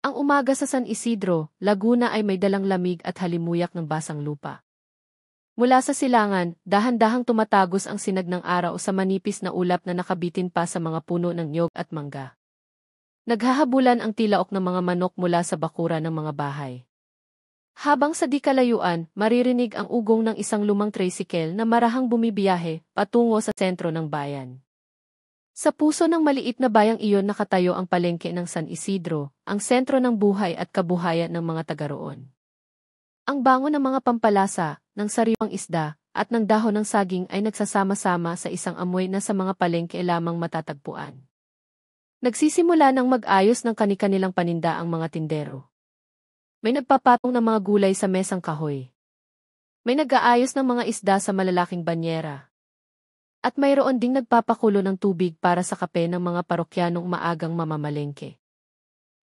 Ang umaga sa San Isidro, Laguna ay may dalang lamig at halimuyak ng basang lupa. Mula sa silangan, dahan-dahang tumatagos ang sinag ng araw sa manipis na ulap na nakabitin pa sa mga puno ng niyog at mangga. Naghahabulan ang tilaok ng mga manok mula sa bakura ng mga bahay. Habang sa di kalayuan, maririnig ang ugong ng isang lumang tricycle na marahang bumibiyahe patungo sa sentro ng bayan. Sa puso ng maliit na bayang iyon nakatayo ang palengke ng San Isidro, ang sentro ng buhay at kabuhayan ng mga taga-roon. Ang bango ng mga pampalasa, ng sariwang isda, at ng dahon ng saging ay nagsasama-sama sa isang amoy na sa mga palengke lamang matatagpuan. Nagsisimula ng mag-ayos ng kani-kanilang paninda ang mga tindero. May nagpapatong ng mga gulay sa mesang kahoy. May nag-aayos ng mga isda sa malalaking banyera. At mayroon ding nagpapakulo ng tubig para sa kape ng mga parokyanong maagang mamamalengke.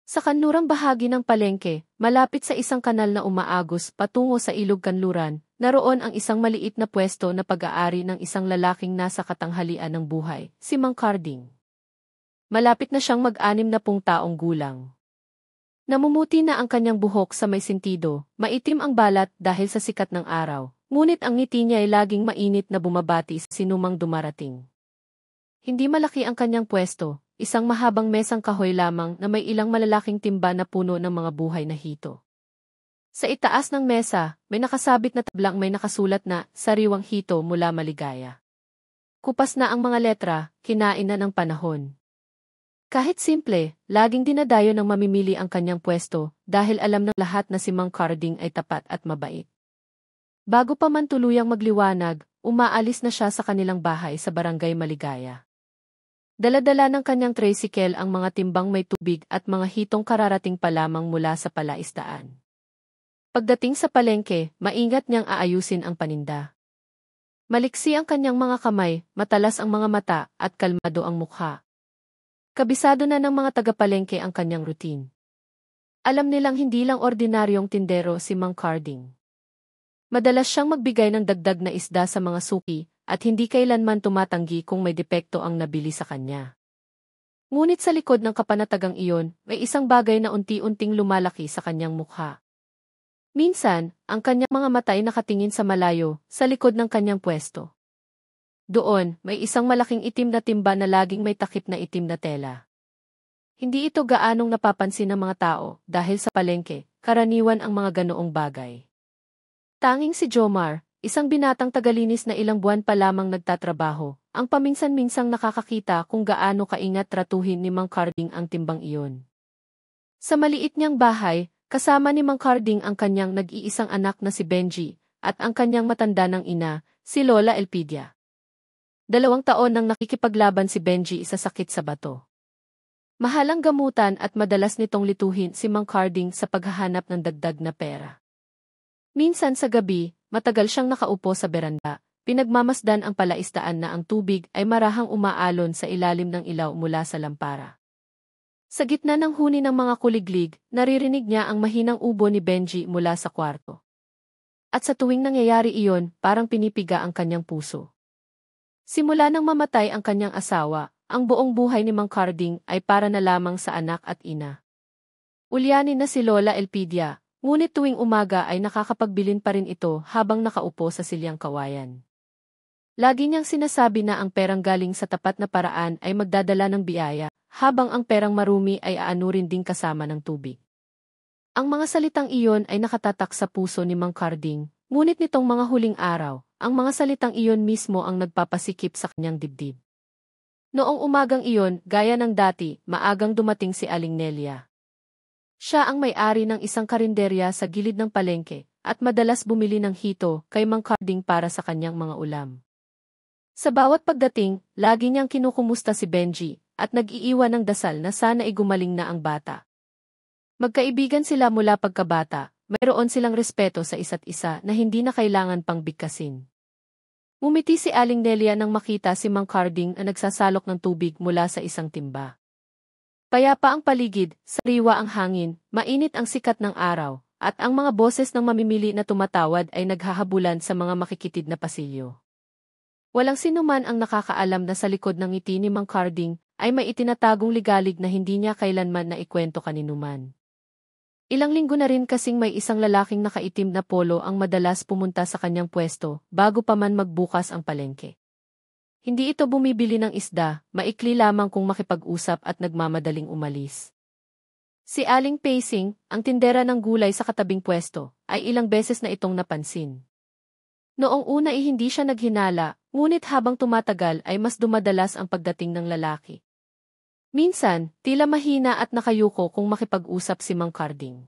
Sa kanlurang bahagi ng palengke, malapit sa isang kanal na umaagos patungo sa ilog kanluran, naroon ang isang maliit na pwesto na pag-aari ng isang lalaking nasa katanghalian ng buhay, si Mang Carding. Malapit na siyang mag-60 taong gulang. Namumuti na ang kanyang buhok sa may sentido, maitim ang balat dahil sa sikat ng araw. Ngunit ang ngiti niya ay laging mainit na bumabati sa sinumang dumarating. Hindi malaki ang kanyang pwesto, isang mahabang mesang kahoy lamang na may ilang malalaking timba na puno ng mga buhay na hito. Sa itaas ng mesa, may nakasabit na tablang may nakasulat na, "Sariwang hito mula Maligaya." Kupas na ang mga letra, kinain na ng panahon. Kahit simple, laging dinadayo ng mamimili ang kanyang pwesto dahil alam ng lahat na si Mang Carding ay tapat at mabait. Bago pa man tuluyang magliwanag, umaalis na siya sa kanilang bahay sa Barangay Maligaya. Dala-dala ng kanyang tricycle ang mga timbang may tubig at mga hitong kararating pa lamang mula sa palaisdaan. Pagdating sa palengke, maingat niyang aayusin ang paninda. Maliksi ang kanyang mga kamay, matalas ang mga mata, at kalmado ang mukha. Kabisado na ng mga taga-palengke ang kanyang routine. Alam nilang hindi lang ordinaryong tindero si Mang Carding. Madalas siyang magbigay ng dagdag na isda sa mga suki, at hindi kailanman tumatanggi kung may depekto ang nabili sa kanya. Ngunit sa likod ng kapanatagang iyon, may isang bagay na unti-unting lumalaki sa kanyang mukha. Minsan, ang kanyang mga mata ay nakatingin sa malayo, sa likod ng kanyang pwesto. Doon, may isang malaking itim na timba na laging may takip na itim na tela. Hindi ito gaanong napapansin ng mga tao, dahil sa palengke, karaniwan ang mga ganoong bagay. Tanging si Jomar, isang binatang tagalinis na ilang buwan pa lamang nagtatrabaho, ang paminsan-minsang nakakakita kung gaano kaingat tratuhin ni Mang Carding ang timbang iyon. Sa maliit niyang bahay, kasama ni Mang Carding ang kanyang nag-iisang anak na si Benji, at ang kanyang matanda ng ina, si Lola Elpidia. 2 taon nang nakikipaglaban si Benji sa sakit sa bato. Mahalang gamutan at madalas nitong lituhin si Mang Carding sa paghahanap ng dagdag na pera. Minsan sa gabi, matagal siyang nakaupo sa beranda, pinagmamasdan ang palaisdaan na ang tubig ay marahang umaalon sa ilalim ng ilaw mula sa lampara. Sa gitna ng huni ng mga kuliglig, naririnig niya ang mahinang ubo ni Benji mula sa kwarto. At sa tuwing nangyayari iyon, parang pinipiga ang kanyang puso. Simula nang mamatay ang kanyang asawa, ang buong buhay ni Mang Carding ay para na lamang sa anak at ina. Ulyanin na si Lola Elpidia. Ngunit tuwing umaga ay nakakapagbilin pa rin ito habang nakaupo sa silyang kawayan. Lagi niyang sinasabi na ang perang galing sa tapat na paraan ay magdadala ng biyaya, habang ang perang marumi ay aanurin ding kasama ng tubig. Ang mga salitang iyon ay nakatatak sa puso ni Mang Carding, ngunit nitong mga huling araw, ang mga salitang iyon mismo ang nagpapasikip sa kanyang dibdib. Noong umagang iyon, gaya ng dati, maagang dumating si Aling Nelia. Siya ang may-ari ng isang karinderya sa gilid ng palengke, at madalas bumili ng hito kay Mang Carding para sa kanyang mga ulam. Sa bawat pagdating, lagi niyang kinukumusta si Benji, at nag-iiwan ng dasal na sana gumaling na ang bata. Magkaibigan sila mula pagkabata, mayroon silang respeto sa isa't isa na hindi na kailangan pang bigkasin. Ngumiti si Aling Nelia nang makita si Mang Carding na nagsasalok ng tubig mula sa isang timba. Payapa ang paligid, sariwa ang hangin, mainit ang sikat ng araw, at ang mga boses ng mamimili na tumatawad ay naghahabulan sa mga makikitid na pasilyo. Walang sinuman ang nakakaalam na sa likod ng ngiti ni Mang Carding ay may itinatagong ligalig na hindi niya kailanman naikwento kaninuman. Ilang linggo na rin kasing may isang lalaking nakaitim na polo ang madalas pumunta sa kanyang pwesto bago pa man magbukas ang palengke. Hindi ito bumibili ng isda, maikli lamang kung makipag-usap at nagmamadaling umalis. Si Aling Pacing, ang tindera ng gulay sa katabing pwesto, ay ilang beses na itong napansin. Noong una ay hindi siya naghinala, ngunit habang tumatagal ay mas dumadalas ang pagdating ng lalaki. Minsan, tila mahina at nakayuko kung makipag-usap si Mang Carding.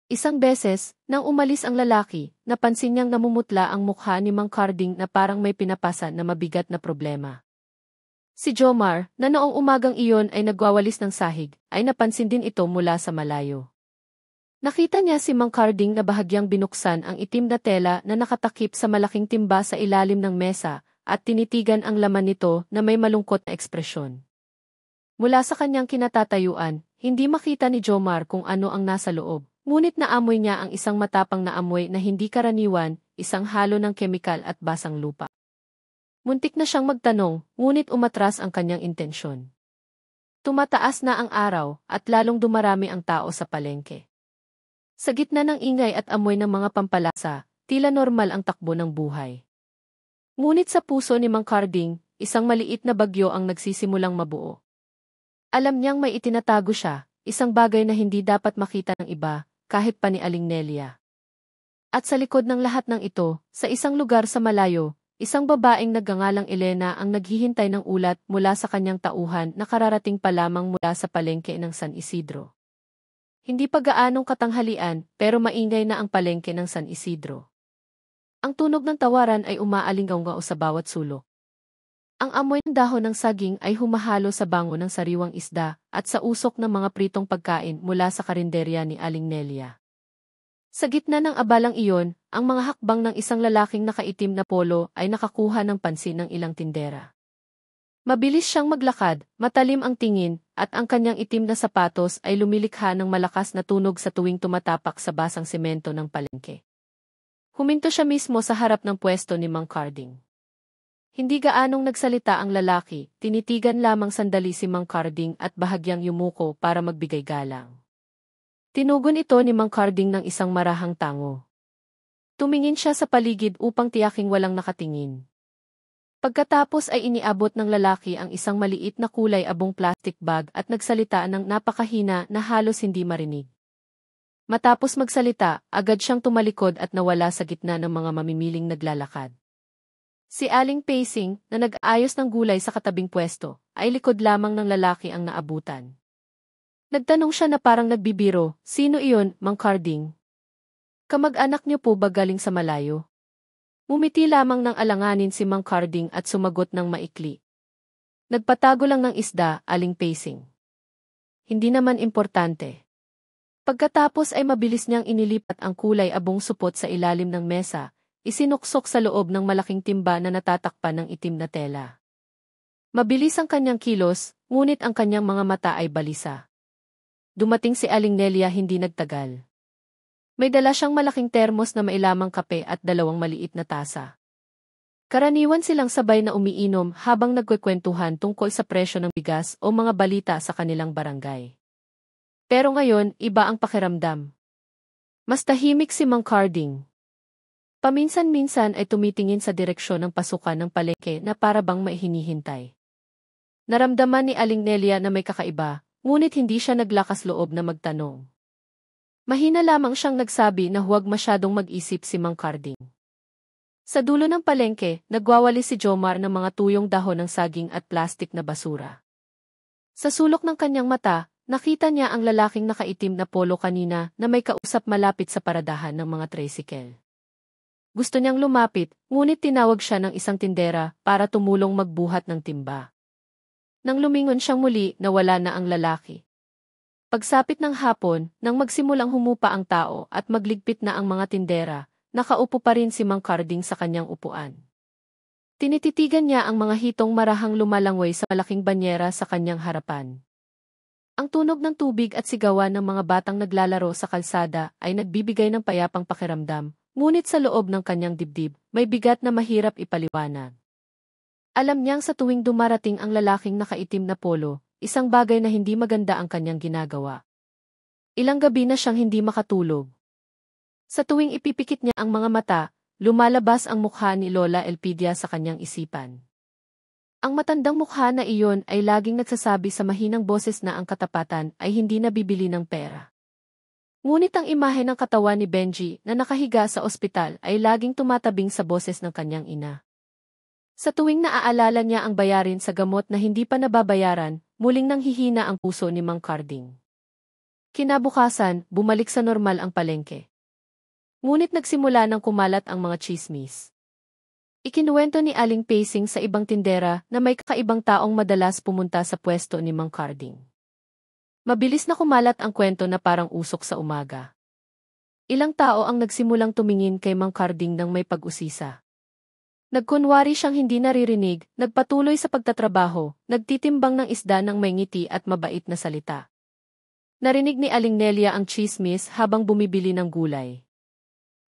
Isang beses, nang umalis ang lalaki, napansin niyang namumutla ang mukha ni Mang Carding na parang may pinapasa na mabigat na problema. Si Jomar, na noong umagang iyon ay nagwawalis ng sahig, ay napansin din ito mula sa malayo. Nakita niya si Mang Carding na bahagyang binuksan ang itim na tela na nakatakip sa malaking timba sa ilalim ng mesa at tinitigan ang laman nito na may malungkot na ekspresyon. Mula sa kanyang kinatatayuan, hindi makita ni Jomar kung ano ang nasa loob, ngunit naamoy niya ang isang matapang na amoy na hindi karaniwan, isang halo ng kemikal at basang lupa. Muntik na siyang magtanong, ngunit umatras ang kanyang intensyon. Tumataas na ang araw at lalong dumarami ang tao sa palengke. Sa gitna ng ingay at amoy ng mga pampalasa, tila normal ang takbo ng buhay. Ngunit sa puso ni Mang Carding, isang maliit na bagyo ang nagsisimulang mabuo. Alam niyang may itinatago siya, isang bagay na hindi dapat makita ng iba, kahit pa ni Aling Nelia. At sa likod ng lahat ng ito, sa isang lugar sa malayo, isang babaeng nagngangalang Elena ang naghihintay ng ulat mula sa kanyang tauhan na kararating pa lamang mula sa palengke ng San Isidro. Hindi pa gaanong katanghalian, pero maingay na ang palengke ng San Isidro. Ang tunog ng tawaran ay umaalingaw sa bawat sulok. Ang amoy ng dahon ng saging ay humahalo sa bango ng sariwang isda at sa usok ng mga pritong pagkain mula sa karinderya ni Aling Nelia. Sa gitna ng abalang iyon, ang mga hakbang ng isang lalaking nakaitim na polo ay nakakuha ng pansin ng ilang tindera. Mabilis siyang maglakad, matalim ang tingin, at ang kanyang itim na sapatos ay lumilikha ng malakas na tunog sa tuwing tumatapak sa basang semento ng palengke. Huminto siya mismo sa harap ng pwesto ni Mang Carding. Hindi gaanong nagsalita ang lalaki, tinitigan lamang sandali si Mang Carding at bahagyang yumuko para magbigay galang. Tinugon ito ni Mang Carding ng isang marahang tango. Tumingin siya sa paligid upang tiyaking walang nakatingin. Pagkatapos ay iniabot ng lalaki ang isang maliit na kulay abong plastic bag at nagsalita ng napakahina na halos hindi marinig. Matapos magsalita, agad siyang tumalikod at nawala sa gitna ng mga mamimiling naglalakad. Si Aling Pacing, na nag-aayos ng gulay sa katabing pwesto, ay likod lamang ng lalaki ang naabutan. Nagtanong siya na parang nagbibiro, "Sino iyon, Mang Carding? Kamag-anak niyo po ba galing sa malayo?" Mumiti lamang ng alanganin si Mang Carding at sumagot ng maikli. "Nagpatago lang ng isda, Aling Pacing. Hindi naman importante." Pagkatapos ay mabilis niyang inilipat ang kulay abong supot sa ilalim ng mesa, isinuksok sa loob ng malaking timba na natatakpan ng itim na tela. Mabilis ang kanyang kilos, ngunit ang kanyang mga mata ay balisa. Dumating si Aling Nelia hindi nagtagal. May dala siyang malaking termos na mailamang kape at dalawang maliit na tasa. Karaniwan silang sabay na umiinom habang nagkwekwentuhan tungkol sa presyo ng bigas o mga balita sa kanilang barangay. Pero ngayon, iba ang pakiramdam. Mas tahimik si Mang Carding. Paminsan-minsan ay tumitingin sa direksyon ng pasukan ng palengke na para bang may hinihintay. Naramdaman ni Aling Nelia na may kakaiba, ngunit hindi siya naglakas loob na magtanong. Mahina lamang siyang nagsabi na huwag masyadong mag-isip si Mang Carding. Sa dulo ng palengke, nagwawalis si Jomar ng mga tuyong dahon ng saging at plastik na basura. Sa sulok ng kanyang mata, nakita niya ang lalaking nakaitim na polo kanina na may kausap malapit sa paradahan ng mga tricycle. Gusto niyang lumapit, ngunit tinawag siya ng isang tindera para tumulong magbuhat ng timba. Nang lumingon siyang muli, nawala na ang lalaki. Pagsapit ng hapon, nang magsimulang humupa ang tao at magligpit na ang mga tindera, nakaupo pa rin si Mang Carding sa kanyang upuan. Tinititigan niya ang mga hitong marahang lumalangoy sa malaking banyera sa kanyang harapan. Ang tunog ng tubig at sigawan ng mga batang naglalaro sa kalsada ay nagbibigay ng payapang pakiramdam. Ngunit sa loob ng kanyang dibdib, may bigat na mahirap ipaliwanag. Alam niyang sa tuwing dumarating ang lalaking nakaitim na polo, isang bagay na hindi maganda ang kanyang ginagawa. Ilang gabi na siyang hindi makatulog. Sa tuwing ipipikit niya ang mga mata, lumalabas ang mukha ni Lola Elpidia sa kanyang isipan. Ang matandang mukha na iyon ay laging nagsasabi sa mahinang boses na ang katapatan ay hindi nabibili ng pera. Ngunit ang imahe ng katawan ni Benji na nakahiga sa ospital ay laging tumatabing sa boses ng kanyang ina. Sa tuwing naaalala niya ang bayarin sa gamot na hindi pa nababayaran, muling nanghihina ang puso ni Mang Carding. Kinabukasan, bumalik sa normal ang palengke. Ngunit nagsimula ng kumalat ang mga tsismis. Ikinuwento ni Aling Pacing sa ibang tindera na may kakaibang taong madalas pumunta sa pwesto ni Mang Carding. Mabilis na kumalat ang kwento na parang usok sa umaga. Ilang tao ang nagsimulang tumingin kay Mang Carding nang may pag-usisa. Nagkunwari siyang hindi naririnig, nagpatuloy sa pagtatrabaho, nagtitimbang ng isda ng may ngiti at mabait na salita. Narinig ni Aling Nelia ang tsismis habang bumibili ng gulay.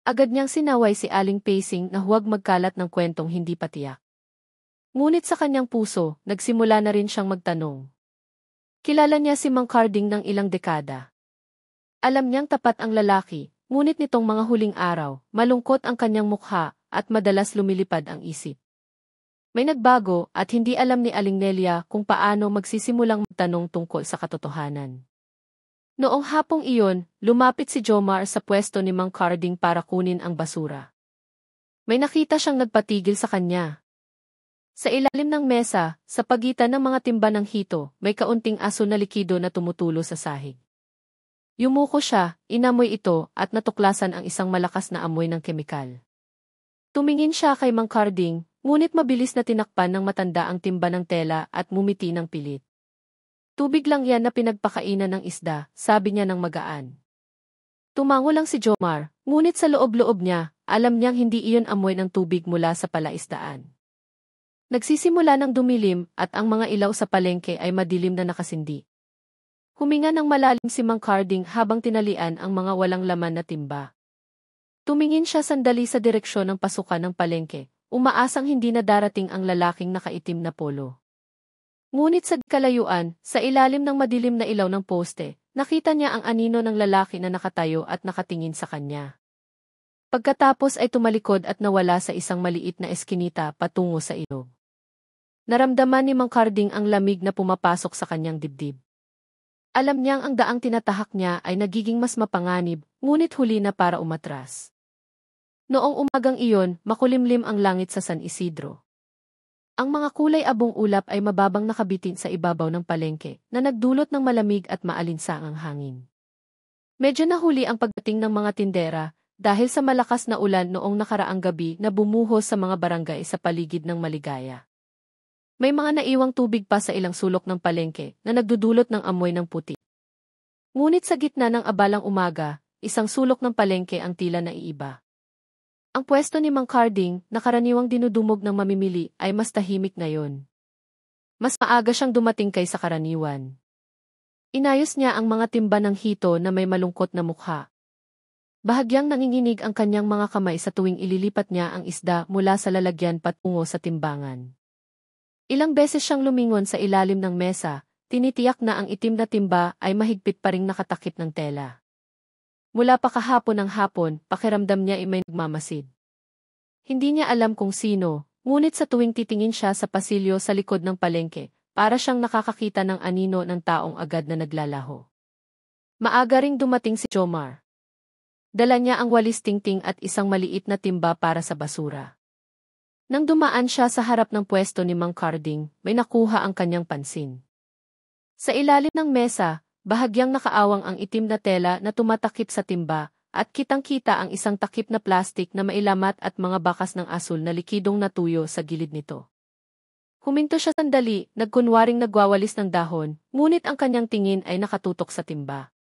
Agad niyang sinaway si Aling Pacing na huwag magkalat ng kwentong hindi patiyak. Ngunit sa kanyang puso, nagsimula na rin siyang magtanong. Kilala niya si Mang Carding ng ilang dekada. Alam niyang tapat ang lalaki, ngunit nitong mga huling araw, malungkot ang kanyang mukha at madalas lumilipad ang isip. May nagbago at hindi alam ni Aling Nelia kung paano magsisimulang magtanong tungkol sa katotohanan. Noong hapong iyon, lumapit si Jomar sa pwesto ni Mang Carding para kunin ang basura. May nakita siyang nagpatigil sa kanya. Sa ilalim ng mesa, sa pagitan ng mga timba ng hito, may kaunting aso na likido na tumutulo sa sahig. Yumuko siya, inamoy ito, at natuklasan ang isang malakas na amoy ng kemikal. Tumingin siya kay Mang Carding, ngunit mabilis na tinakpan ng matanda ang timba ng tela at mumiti ng pilit. Tubig lang yan na pinagpakainan ng isda, sabi niya ng magaan. Tumango lang si Jomar, ngunit sa loob-loob niya, alam niyang hindi iyon amoy ng tubig mula sa palaisdaan. Nagsisimula ng dumilim at ang mga ilaw sa palengke ay madilim na nakasindi. Huminga ng malalim si Mang Carding habang tinalian ang mga walang laman na timba. Tumingin siya sandali sa direksyon ng pasukan ng palengke, umaasang hindi na darating ang lalaking nakaitim na polo. Ngunit sa kalayuan, sa ilalim ng madilim na ilaw ng poste, nakita niya ang anino ng lalaki na nakatayo at nakatingin sa kanya. Pagkatapos ay tumalikod at nawala sa isang maliit na eskinita patungo sa ilog. Naramdaman ni Mang Carding ang lamig na pumapasok sa kanyang dibdib. Alam niyang ang daang tinatahak niya ay nagiging mas mapanganib, ngunit huli na para umatras. Noong umagang iyon, makulimlim ang langit sa San Isidro. Ang mga kulay abong ulap ay mababang nakabitin sa ibabaw ng palengke, na nagdulot ng malamig at maalinsangang hangin. Medyo nahuli ang pagdating ng mga tindera, dahil sa malakas na ulan noong nakaraang gabi na bumuhos sa mga barangay sa paligid ng Maligaya. May mga naiwang tubig pa sa ilang sulok ng palengke na nagdudulot ng amoy ng puti. Ngunit sa gitna ng abalang umaga, isang sulok ng palengke ang tila naiiba. Ang pwesto ni Mang Carding, na karaniwang dinudumog ng mamimili, ay mas tahimik ngayon. Mas maaga siyang dumating kaysa karaniwan. Inayos niya ang mga timba ng hito na may malungkot na mukha. Bahagyang nanginginig ang kanyang mga kamay sa tuwing ililipat niya ang isda mula sa lalagyan patungo sa timbangan. Ilang beses siyang lumingon sa ilalim ng mesa, tinitiyak na ang itim na timba ay mahigpit pa ring nakatakip ng tela. Mula pa kahapon ng hapon, pakiramdam niya ay may nagmamasid. Hindi niya alam kung sino, ngunit sa tuwing titingin siya sa pasilyo sa likod ng palengke, para siyang nakakakita ng anino ng taong agad na naglalaho. Maaga ring dumating si Jomar. Dala niya ang walis tingting at isang maliit na timba para sa basura. Nang dumaan siya sa harap ng pwesto ni Mang Carding, may nakuha ang kanyang pansin. Sa ilalim ng mesa, bahagyang nakaawang ang itim na tela na tumatakip sa timba, at kitang-kita ang isang takip na plastik na mailamat at mga bakas ng asul na likidong natuyo sa gilid nito. Huminto siya sandali, nagkunwaring nagwawalis ng dahon, ngunit ang kanyang tingin ay nakatutok sa timba.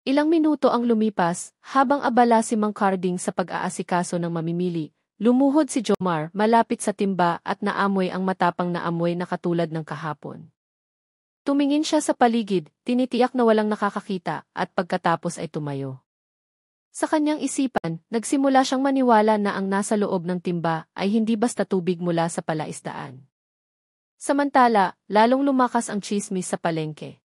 Ilang minuto ang lumipas, habang abala si Mang Carding sa pag-aasikaso ng mamimili. Lumuhod si Jomar malapit sa timba at naamoy ang matapang na amoy na katulad ng kahapon. Tumingin siya sa paligid, tinitiyak na walang nakakakita, at pagkatapos ay tumayo. Sa kanyang isipan, nagsimula siyang maniwala na ang nasa loob ng timba ay hindi basta tubig mula sa palaisdaan. Samantala, lalong lumakas ang tsismis sa palengke.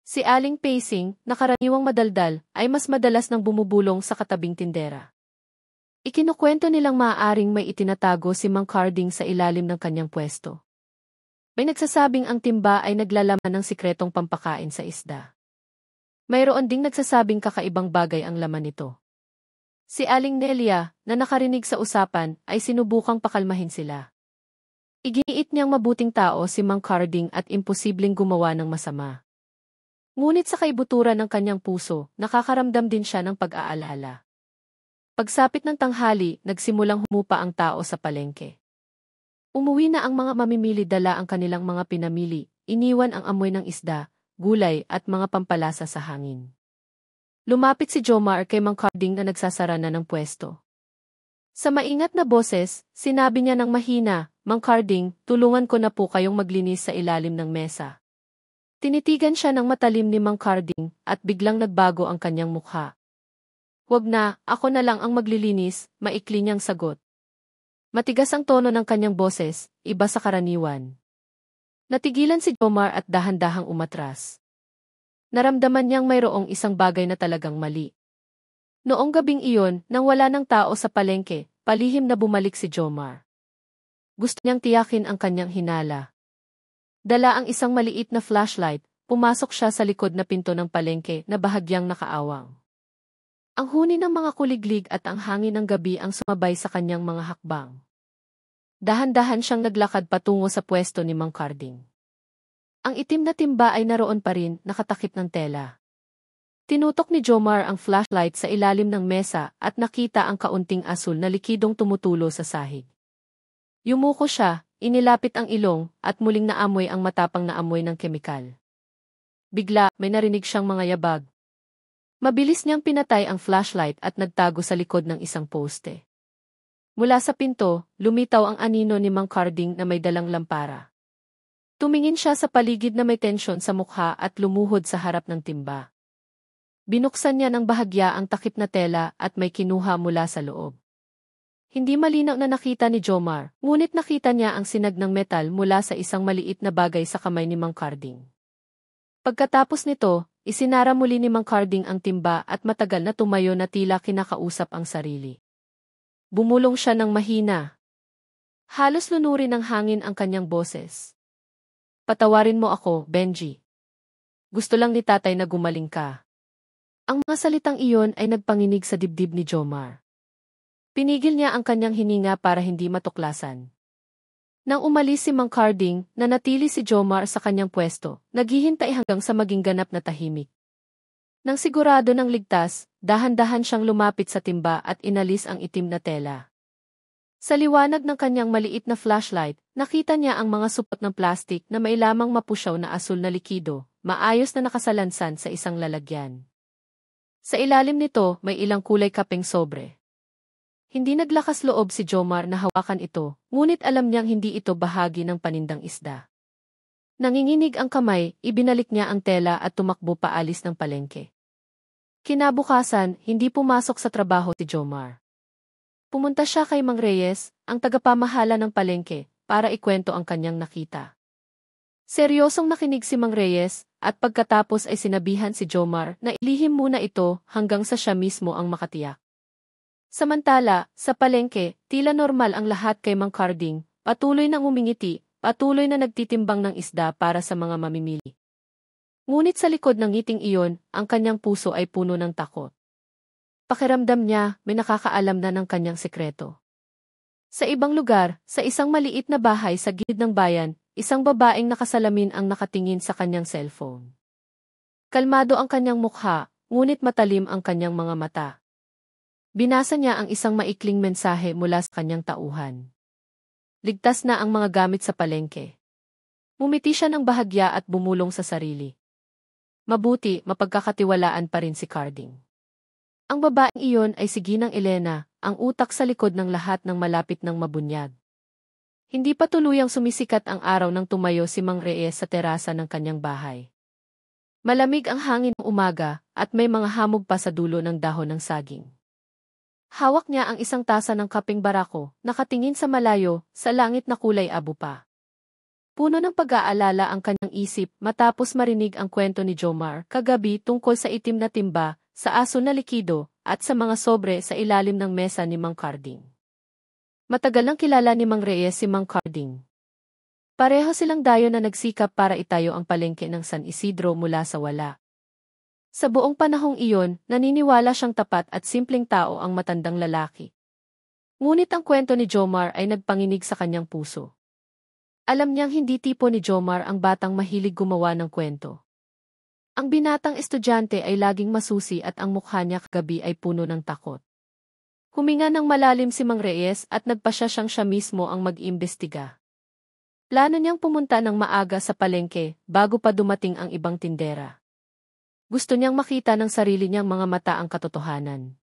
Si Aling Pacing, na karaniwang madaldal, ay mas madalas nang bumubulong sa katabing tindera. Ikinukwento nilang maaaring may itinatago si Mang Carding sa ilalim ng kanyang pwesto. May nagsasabing ang timba ay naglalaman ng sikretong pampakain sa isda. Mayroon ding nagsasabing kakaibang bagay ang laman nito. Si Aling Nelia, na nakarinig sa usapan, ay sinubukang pakalmahin sila. Iginiit niyang mabuting tao si Mang Carding at imposibleng gumawa ng masama. Ngunit sa kaibuturan ng kanyang puso, nakakaramdam din siya ng pag-aalala. Pagsapit ng tanghali, nagsimulang humupa ang tao sa palengke. Umuwi na ang mga mamimili, dala ang kanilang mga pinamili, iniwan ang amoy ng isda, gulay at mga pampalasa sa hangin. Lumapit si Jomar kay Mang Carding na nagsasara na ng pwesto. Sa maingat na boses, sinabi niya ng mahina, "Mang Carding, tulungan ko na po kayong maglinis sa ilalim ng mesa." Tinitigan siya ng matalim ni Mang Carding at biglang nagbago ang kanyang mukha. "Wag na, ako na lang ang maglilinis," maikli niyang sagot. Matigas ang tono ng kanyang boses, iba sa karaniwan. Natigilan si Jomar at dahan-dahang umatras. Naramdaman niyang mayroong isang bagay na talagang mali. Noong gabing iyon, nang wala ng tao sa palengke, palihim na bumalik si Jomar. Gusto niyang tiyakin ang kanyang hinala. Dala ang isang maliit na flashlight, pumasok siya sa likod na pinto ng palengke na bahagyang nakaawang. Ang huni ng mga kuliglig at ang hangin ng gabi ang sumabay sa kanyang mga hakbang. Dahan-dahan siyang naglakad patungo sa pwesto ni Mang Carding. Ang itim na timba ay naroon pa rin, nakatakip ng tela. Tinutok ni Jomar ang flashlight sa ilalim ng mesa at nakita ang kaunting asul na likidong tumutulo sa sahig. Yumuko siya, inilapit ang ilong, at muling naamoy ang matapang na amoy ng kemikal. Bigla, may narinig siyang mga yabag. Mabilis niyang pinatay ang flashlight at nagtago sa likod ng isang poste. Mula sa pinto, lumitaw ang anino ni Mang Carding na may dalang lampara. Tumingin siya sa paligid na may tensyon sa mukha at lumuhod sa harap ng timba. Binuksan niya ng bahagya ang takip na tela at may kinuha mula sa loob. Hindi malinaw na nakita ni Jomar, ngunit nakita niya ang sinag ng metal mula sa isang maliit na bagay sa kamay ni Mang Carding. Pagkatapos nito, isinara muli ni Mang Carding ang timba at matagal na tumayo na tila kinakausap ang sarili. Bumulong siya ng mahina. Halos lunurin ng hangin ang kanyang boses. "Patawarin mo ako, Benji. Gusto lang ni tatay na gumaling ka." Ang mga salitang iyon ay nagpanginig sa dibdib ni Jomar. Pinigil niya ang kanyang hininga para hindi matuklasan. Nang umalis si Mang Carding, nanatili si Jomar sa kanyang pwesto, naghihintay hanggang sa maging ganap na tahimik. Nang sigurado ng ligtas, dahan-dahan siyang lumapit sa timba at inalis ang itim na tela. Sa liwanag ng kanyang maliit na flashlight, nakita niya ang mga supot ng plastik na may lamang mapusyaw na asul na likido, maayos na nakasalansan sa isang lalagyan. Sa ilalim nito, may ilang kulay kapeng sobre. Hindi naglakas loob si Jomar na hawakan ito, ngunit alam niyang hindi ito bahagi ng panindang isda. Nanginginig ang kamay, ibinalik niya ang tela at tumakbo paalis ng palengke. Kinabukasan, hindi pumasok sa trabaho si Jomar. Pumunta siya kay Mang Reyes, ang tagapamahala ng palengke, para ikwento ang kanyang nakita. Seryosong nakinig si Mang Reyes, at pagkatapos ay sinabihan si Jomar na ilihim muna ito hanggang sa siya mismo ang makatiyak. Samantala, sa palengke, tila normal ang lahat kay Mang Carding, patuloy nang umingiti, patuloy na nagtitimbang ng isda para sa mga mamimili. Ngunit sa likod ng ngiting iyon, ang kanyang puso ay puno ng takot. Pakiramdam niya, may nakakaalam na ng kanyang sekreto. Sa ibang lugar, sa isang maliit na bahay sa gilid ng bayan, isang babaeng nakasalamin ang nakatingin sa kanyang cellphone. Kalmado ang kanyang mukha, ngunit matalim ang kanyang mga mata. Binasa niya ang isang maikling mensahe mula sa kanyang tauhan. Ligtas na ang mga gamit sa palengke. Ngumiti siya ng bahagya at bumulong sa sarili. Mabuti, mapagkakatiwalaan pa rin si Carding. Ang babaeng iyon ay si Ginang Elena, ang utak sa likod ng lahat ng malapit ng mabunyag. Hindi pa tuluyang sumisikat ang araw nang tumayo si Mang Reyes sa terasa ng kanyang bahay. Malamig ang hangin ng umaga at may mga hamog pa sa dulo ng dahon ng saging. Hawak niya ang isang tasa ng kapeng barako, nakatingin sa malayo, sa langit na kulay abo pa. Puno ng pag-aalala ang kanyang isip matapos marinig ang kwento ni Jomar kagabi tungkol sa itim na timba, sa aso na likido, at sa mga sobre sa ilalim ng mesa ni Mang Carding. Matagal nang kilala ni Mang Reyes si Mang Carding. Pareho silang dayo na nagsikap para itayo ang palengke ng San Isidro mula sa wala. Sa buong panahong iyon, naniniwala siyang tapat at simpleng tao ang matandang lalaki. Ngunit ang kwento ni Jomar ay nagpanginig sa kanyang puso. Alam niyang hindi tipo ni Jomar ang batang mahilig gumawa ng kwento. Ang binatang estudyante ay laging masusi at ang mukha niya kagabi ay puno ng takot. Huminga ng malalim si Mang Reyes at nagpasya siyang siya mismo ang mag-imbestiga. Plano niyang pumunta ng maaga sa palengke bago pa dumating ang ibang tindera. Gusto niyang makita ng sarili niyang mga mata ang katotohanan.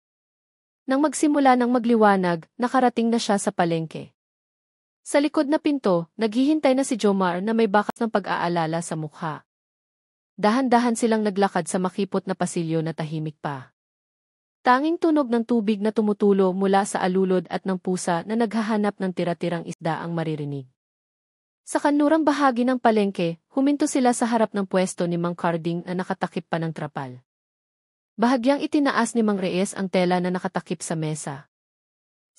Nang magsimula ng magliwanag, nakarating na siya sa palengke. Sa likod na pinto, naghihintay na si Jomar na may bakas ng pag-aalala sa mukha. Dahan-dahan silang naglakad sa makipot na pasilyo na tahimik pa. Tanging tunog ng tubig na tumutulo mula sa alulod at ng pusa na naghahanap ng tira-tirang isda ang maririnig. Sa kanlurang bahagi ng palengke, huminto sila sa harap ng pwesto ni Mang Carding na nakatakip pa ng trapal. Bahagyang itinaas ni Mang Reyes ang tela na nakatakip sa mesa.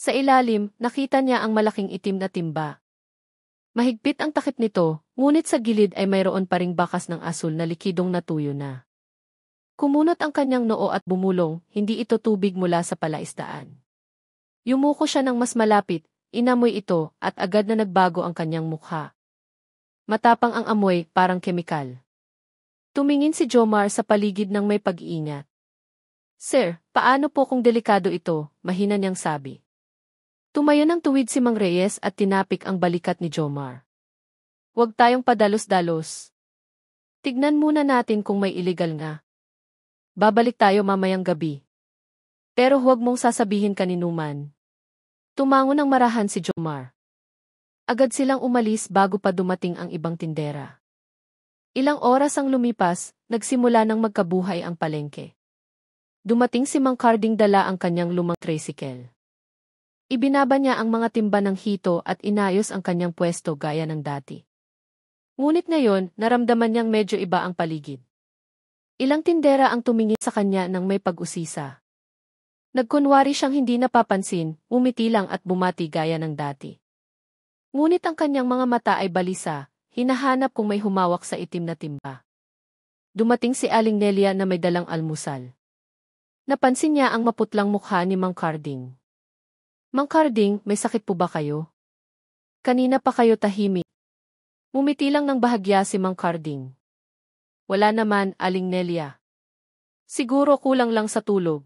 Sa ilalim, nakita niya ang malaking itim na timba. Mahigpit ang takip nito, ngunit sa gilid ay mayroon pa ring bakas ng asul na likidong natuyo na. Kumunot ang kanyang noo at bumulong, hindi ito tubig mula sa palaisdaan. Yumuko siya ng mas malapit, inamoy ito, at agad na nagbago ang kanyang mukha. Matapang ang amoy, parang kemikal. Tumingin si Jomar sa paligid ng may pag-iingat. "Sir, paano po kung delikado ito?" mahina niyang sabi. Tumayo ng tuwid si Mang Reyes at tinapik ang balikat ni Jomar. "Huwag tayong padalos-dalos. Tignan muna natin kung may illegal nga. Babalik tayo mamayang gabi. Pero huwag mong sasabihin kaninuman." Tumango ng marahan si Jomar. Agad silang umalis bago pa dumating ang ibang tindera. Ilang oras ang lumipas, nagsimula ng magkabuhay ang palengke. Dumating si Mang Carding dala ang kanyang lumang tricycle. Ibinaba niya ang mga timba ng hito at inayos ang kanyang pwesto gaya ng dati. Ngunit ngayon, naramdaman niyang medyo iba ang paligid. Ilang tindera ang tumingin sa kanya nang may pag-usisa. Nagkunwari siyang hindi napapansin, umiti lang at bumati gaya ng dati. Ngunit ang kanyang mga mata ay balisa, hinahanap kung may humawak sa itim na timba. Dumating si Aling Nelia na may dalang almusal. Napansin niya ang maputlang mukha ni Mang Carding. "Mang Carding, may sakit po ba kayo? Kanina pa kayo tahimik." Umiti lang ng bahagya si Mang Carding. "Wala naman, Aling Nelia. Siguro kulang lang sa tulog."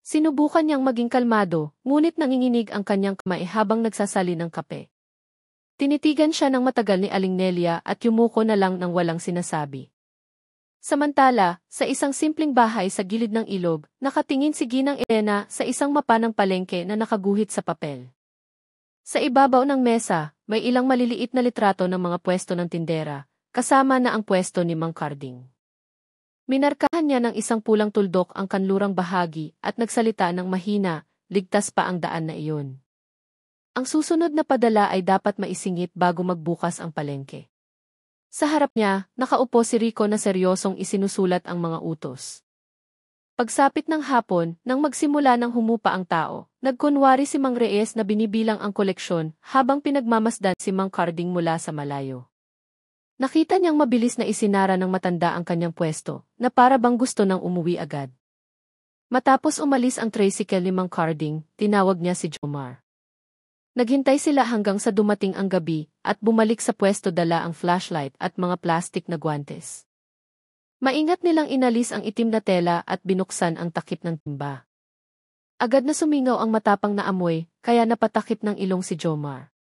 Sinubukan niyang maging kalmado, ngunit nanginginig ang kanyang kamay habang nagsasali ng kape. Tinitigan siya ng matagal ni Aling Nelia at yumuko na lang ng walang sinasabi. Samantala, sa isang simpleng bahay sa gilid ng ilog, nakatingin si Ginang Elena sa isang mapa ng palengke na nakaguhit sa papel. Sa ibabaw ng mesa, may ilang maliliit na litrato ng mga pwesto ng tindera, kasama na ang pwesto ni Mang Carding. Minarkahan niya ng isang pulang tuldok ang kanlurang bahagi at nagsalita ng mahina, ligtas pa ang daan na iyon. Ang susunod na padala ay dapat maisingit bago magbukas ang palengke. Sa harap niya, nakaupo si Rico na seryosong isinusulat ang mga utos. Pagsapit ng hapon, nang magsimula ng humupa ang tao, nagkunwari si Mang Reyes na binibilang ang koleksyon habang pinagmamasdan si Mang Carding mula sa malayo. Nakita niyang mabilis na isinara ng matanda ang kanyang pwesto, na para bang gusto nang umuwi agad. Matapos umalis ang tricycle ni Mang Carding, tinawag niya si Jomar. Naghintay sila hanggang sa dumating ang gabi at bumalik sa pwesto dala ang flashlight at mga plastik na guwantes. Maingat nilang inalis ang itim na tela at binuksan ang takip ng timba. Agad na sumingaw ang matapang na amoy, kaya napatakip ng ilong si Jomar.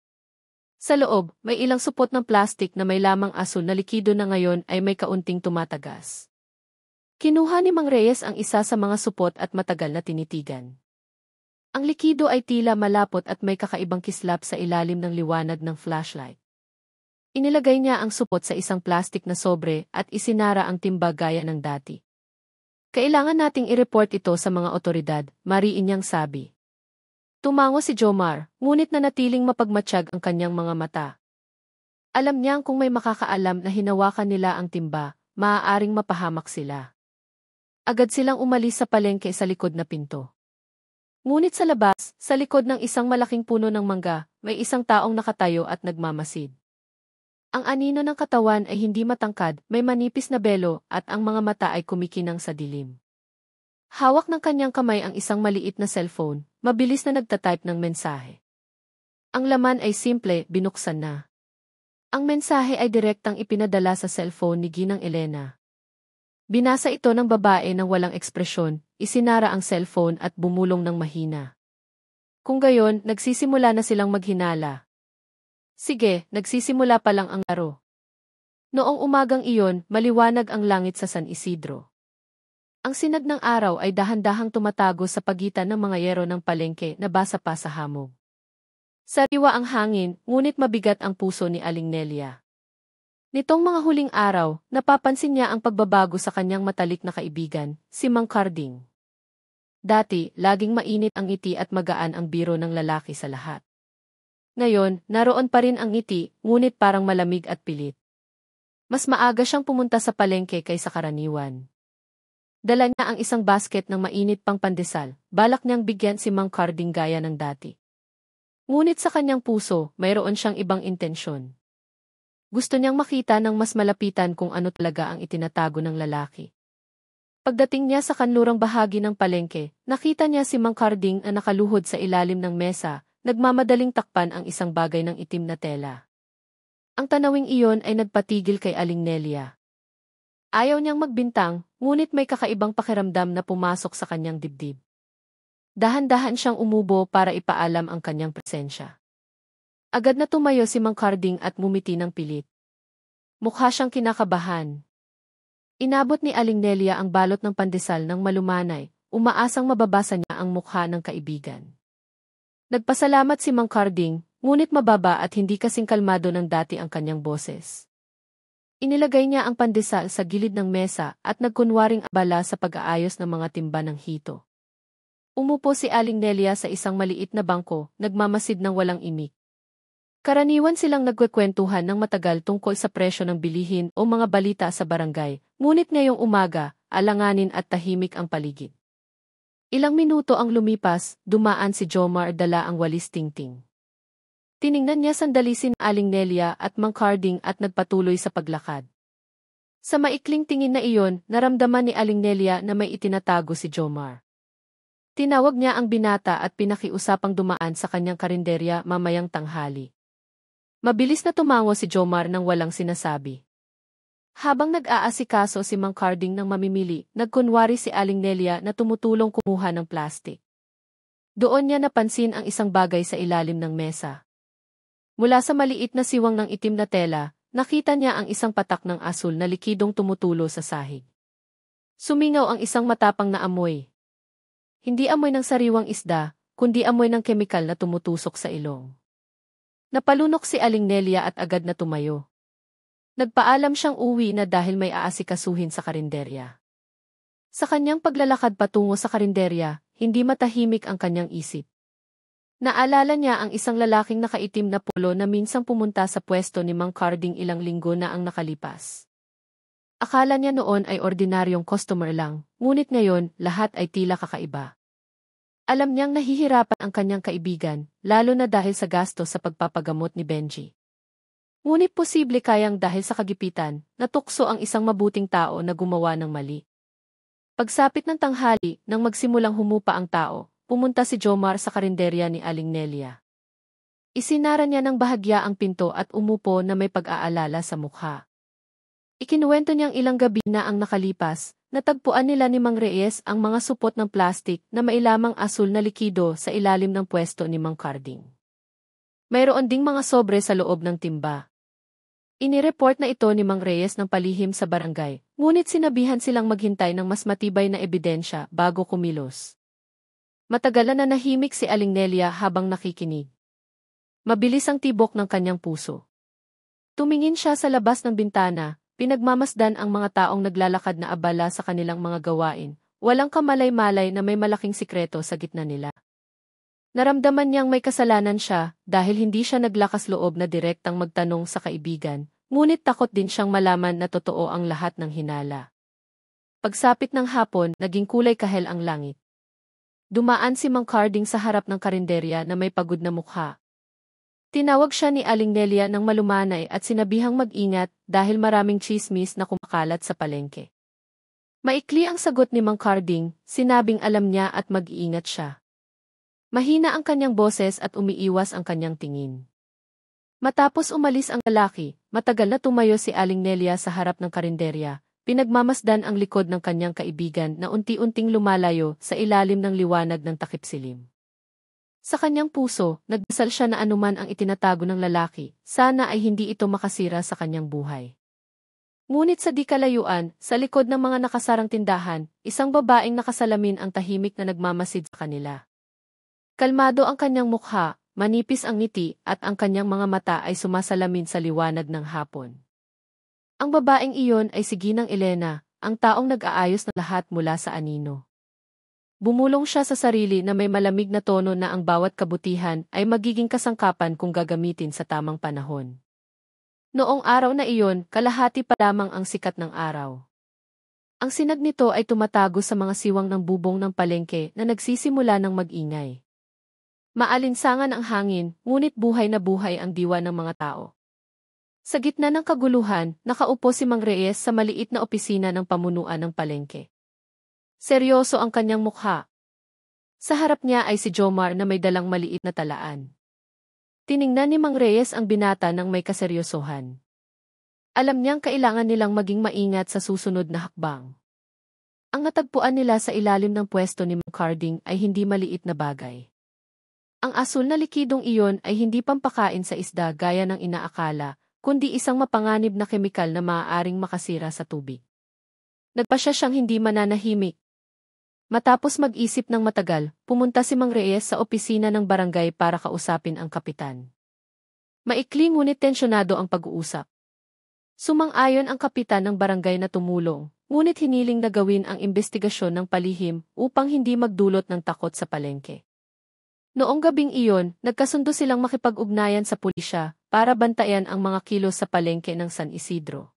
Sa loob, may ilang supot ng plastik na may lamang asul na likido na ngayon ay may kaunting tumatagas. Kinuha ni Mang Reyes ang isa sa mga supot at matagal na tinitigan. Ang likido ay tila malapot at may kakaibang kislap sa ilalim ng liwanag ng flashlight. Inilagay niya ang supot sa isang plastik na sobre at isinara ang timba gaya ng dati. "Kailangan nating i-report ito sa mga otoridad," mariin niyang sabi. Tumango si Jomar, ngunit nanatiling mapagmatsyag ang kanyang mga mata. Alam niyang kung may makakaalam na hinawakan nila ang timba, maaaring mapahamak sila. Agad silang umalis sa palengke sa likod na pinto. Ngunit sa labas, sa likod ng isang malaking puno ng mangga, may isang taong nakatayo at nagmamasid. Ang anino ng katawan ay hindi matangkad, may manipis na belo at ang mga mata ay kumikinang sa dilim. Hawak ng kanyang kamay ang isang maliit na cellphone, mabilis na nagtatype ng mensahe. Ang laman ay simple, binuksan na. Ang mensahe ay direktang ipinadala sa cellphone ni Ginang Elena. Binasa ito ng babae ng walang ekspresyon, isinara ang cellphone at bumulong ng mahina. Kung gayon, nagsisimula na silang maghinala. Sige, nagsisimula pa lang ang laro. Noong umagang iyon, maliwanag ang langit sa San Isidro. Ang sinag ng araw ay dahan-dahang tumatago sa pagitan ng mga yero ng palengke na basa pa sa hamog. Sariwa ang hangin, ngunit mabigat ang puso ni Aling Nelia. Nitong mga huling araw, napapansin niya ang pagbabago sa kanyang matalik na kaibigan, si Mang Carding. Dati, laging mainit ang ngiti at magaan ang biro ng lalaki sa lahat. Ngayon, naroon pa rin ang ngiti, ngunit parang malamig at pilit. Mas maaga siyang pumunta sa palengke kaysa karaniwan. Dala niya ang isang basket ng mainit pang pandesal, balak niyang bigyan si Mang Carding gaya ng dati. Ngunit sa kanyang puso, mayroon siyang ibang intensyon. Gusto niyang makita ng mas malapitan kung ano talaga ang itinatago ng lalaki. Pagdating niya sa kanlurang bahagi ng palengke, nakita niya si Mang Carding na nakaluhod sa ilalim ng mesa, nagmamadaling takpan ang isang bagay ng itim na tela. Ang tanawing iyon ay nagpatigil kay Aling Nelia. Ayaw niyang magbintang, ngunit may kakaibang pakiramdam na pumasok sa kanyang dibdib. Dahan-dahan siyang umubo para ipaalam ang kanyang presensya. Agad na tumayo si Mang Carding at ngumiti ng pilit. Mukha siyang kinakabahan. Inabot ni Aling Nelia ang balot ng pandesal ng malumanay, umaasang mababasa niya ang mukha ng kaibigan. Nagpasalamat si Mang Carding, ngunit mababa at hindi kasing kalmado ng dati ang kanyang boses. Inilagay niya ang pandesal sa gilid ng mesa at nagkunwaring abala sa pag-aayos ng mga timba ng hito. Umupo si Aling Nelia sa isang maliit na bangko, nagmamasid ng walang imik. Karaniwan silang nagkwekwentuhan ng matagal tungkol sa presyo ng bilihin o mga balita sa barangay, ngunit ngayong umaga, alanganin at tahimik ang paligid. Ilang minuto ang lumipas, dumaan si Jomar dala ang walis tingting. Tiningnan niya sandali si Aling Nelia at Mang Carding at nagpatuloy sa paglakad. Sa maikling tingin na iyon, naramdaman ni Aling Nelia na may itinatago si Jomar. Tinawag niya ang binata at pinakiusapang dumaan sa kanyang karinderya mamayang tanghali. Mabilis na tumango si Jomar nang walang sinasabi. Habang nag-aasikaso si Mang Carding ng mamimili, nagkunwari si Aling Nelia na tumutulong kumuha ng plastik. Doon niya napansin ang isang bagay sa ilalim ng mesa. Mula sa maliit na siwang ng itim na tela, nakita niya ang isang patak ng asul na likidong tumutulo sa sahig. Sumingaw ang isang matapang na amoy. Hindi amoy ng sariwang isda, kundi amoy ng kemikal na tumutusok sa ilong. Napalunok si Aling Nelia at agad na tumayo. Nagpaalam siyang uwi na dahil may aasikasuhin sa karinderya. Sa kanyang paglalakad patungo sa karinderya, hindi matahimik ang kanyang isip. Naalala niya ang isang lalaking nakaitim na polo na minsang pumunta sa pwesto ni Mang Carding ilang linggo na ang nakalipas. Akala niya noon ay ordinaryong customer lang, ngunit ngayon lahat ay tila kakaiba. Alam niyang nahihirapan ang kanyang kaibigan, lalo na dahil sa gasto sa pagpapagamot ni Benji. Ngunit posible kayang dahil sa kagipitan, natukso ang isang mabuting tao na gumawa ng mali. Pagsapit ng tanghali, nang magsimulang humupa ang tao, pumunta si Jomar sa karinderya ni Aling Nelia. Isinara niya ng bahagya ang pinto at umupo na may pag-aalala sa mukha. Ikinuwento niyang ilang gabi na ang nakalipas, natagpuan nila ni Mang Reyes ang mga supot ng plastik na mailamang asul na likido sa ilalim ng pwesto ni Mang Carding. Mayroon ding mga sobre sa loob ng timba. Inireport na ito ni Mang Reyes ng palihim sa barangay, ngunit sinabihan silang maghintay ng mas matibay na ebidensya bago kumilos. Matagal na nanahimik si Aling Nelia habang nakikinig. Mabilis ang tibok ng kanyang puso. Tumingin siya sa labas ng bintana, pinagmamasdan ang mga taong naglalakad na abala sa kanilang mga gawain, walang kamalay-malay na may malaking sikreto sa gitna nila. Naramdaman niyang may kasalanan siya dahil hindi siya naglakas loob na direktang magtanong sa kaibigan, ngunit takot din siyang malaman na totoo ang lahat ng hinala. Pagsapit ng hapon, naging kulay kahel ang langit. Dumaan si Mang Carding sa harap ng karinderya na may pagod na mukha. Tinawag siya ni Aling Nelia ng malumanay at sinabihang mag-ingat dahil maraming tsismis na kumakalat sa palengke. Maikli ang sagot ni Mang Carding, sinabing alam niya at mag-iingat siya. Mahina ang kanyang boses at umiiwas ang kanyang tingin. Matapos umalis ang lalaki, matagal na tumayo si Aling Nelia sa harap ng karinderya, pinagmamasdan ang likod ng kanyang kaibigan na unti-unting lumalayo sa ilalim ng liwanag ng takip-silim. Sa kanyang puso, nagdasal siya na anuman ang itinatago ng lalaki, sana ay hindi ito makasira sa kanyang buhay. Ngunit sa di kalayuan, sa likod ng mga nakasarang tindahan, isang babaeng nakasalamin ang tahimik na nagmamasid sa kanila. Kalmado ang kanyang mukha, manipis ang ngiti at ang kanyang mga mata ay sumasalamin sa liwanag ng hapon. Ang babaeng iyon ay si Ginang Elena, ang taong nag-aayos ng lahat mula sa anino. Bumulong siya sa sarili na may malamig na tono na ang bawat kabutihan ay magiging kasangkapan kung gagamitin sa tamang panahon. Noong araw na iyon, kalahati pa lamang ang sikat ng araw. Ang sinag nito ay tumatago sa mga siwang ng bubong ng palengke na nagsisimula ng mag-ingay. Maalinsangan ang hangin, ngunit buhay na buhay ang diwa ng mga tao. Sa gitna ng kaguluhan, nakaupo si Mang Reyes sa maliit na opisina ng pamunuan ng palengke. Seryoso ang kanyang mukha. Sa harap niya ay si Jomar na may dalang maliit na talaan. Tiningnan ni Mang Reyes ang binata ng may kaseryosohan. Alam niyang kailangan nilang maging maingat sa susunod na hakbang. Ang natagpuan nila sa ilalim ng pwesto ni Mang Carding ay hindi maliit na bagay. Ang asul na likidong iyon ay hindi pampakain sa isda gaya ng inaakala, kundi isang mapanganib na kemikal na maaaring makasira sa tubig. Nagpasya siyang hindi mananahimik. Matapos mag-isip ng matagal, pumunta si Mang Reyes sa opisina ng barangay para kausapin ang kapitan. Maikli ngunit tensyonado ang pag-uusap. Sumang-ayon ang kapitan ng barangay na tumulong, ngunit hiniling na gawin ang investigasyon ng palihim upang hindi magdulot ng takot sa palengke. Noong gabing iyon, nagkasundo silang makipag-ugnayan sa pulisya para bantayan ang mga kilos sa palengke ng San Isidro.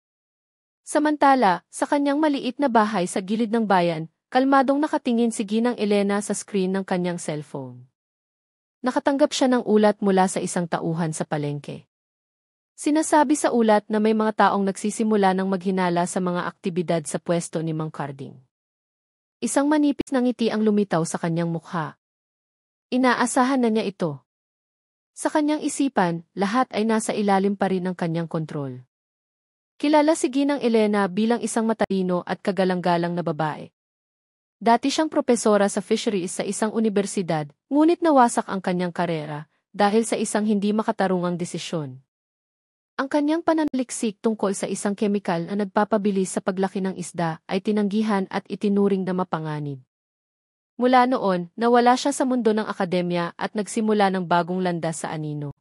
Samantala, sa kanyang maliit na bahay sa gilid ng bayan, kalmadong nakatingin si Ginang Elena sa screen ng kanyang cellphone. Nakatanggap siya ng ulat mula sa isang tauhan sa palengke. Sinasabi sa ulat na may mga taong nagsisimula ng maghinala sa mga aktibidad sa pwesto ni Mang Carding. Isang manipis na ngiti ang lumitaw sa kanyang mukha. Inaasahan na niya ito. Sa kanyang isipan, lahat ay nasa ilalim pa rin ng kanyang kontrol. Kilala si Ginang Elena bilang isang matalino at kagalang-galang na babae. Dati siyang propesora sa fisheries sa isang universidad, ngunit nawasak ang kanyang karera dahil sa isang hindi makatarungang desisyon. Ang kanyang pananaliksik tungkol sa isang kemikal na nagpapabilis sa paglaki ng isda ay tinanggihan at itinuring na mapanganib. Mula noon, nawala siya sa mundo ng akademya at nagsimula ng bagong landas sa anino.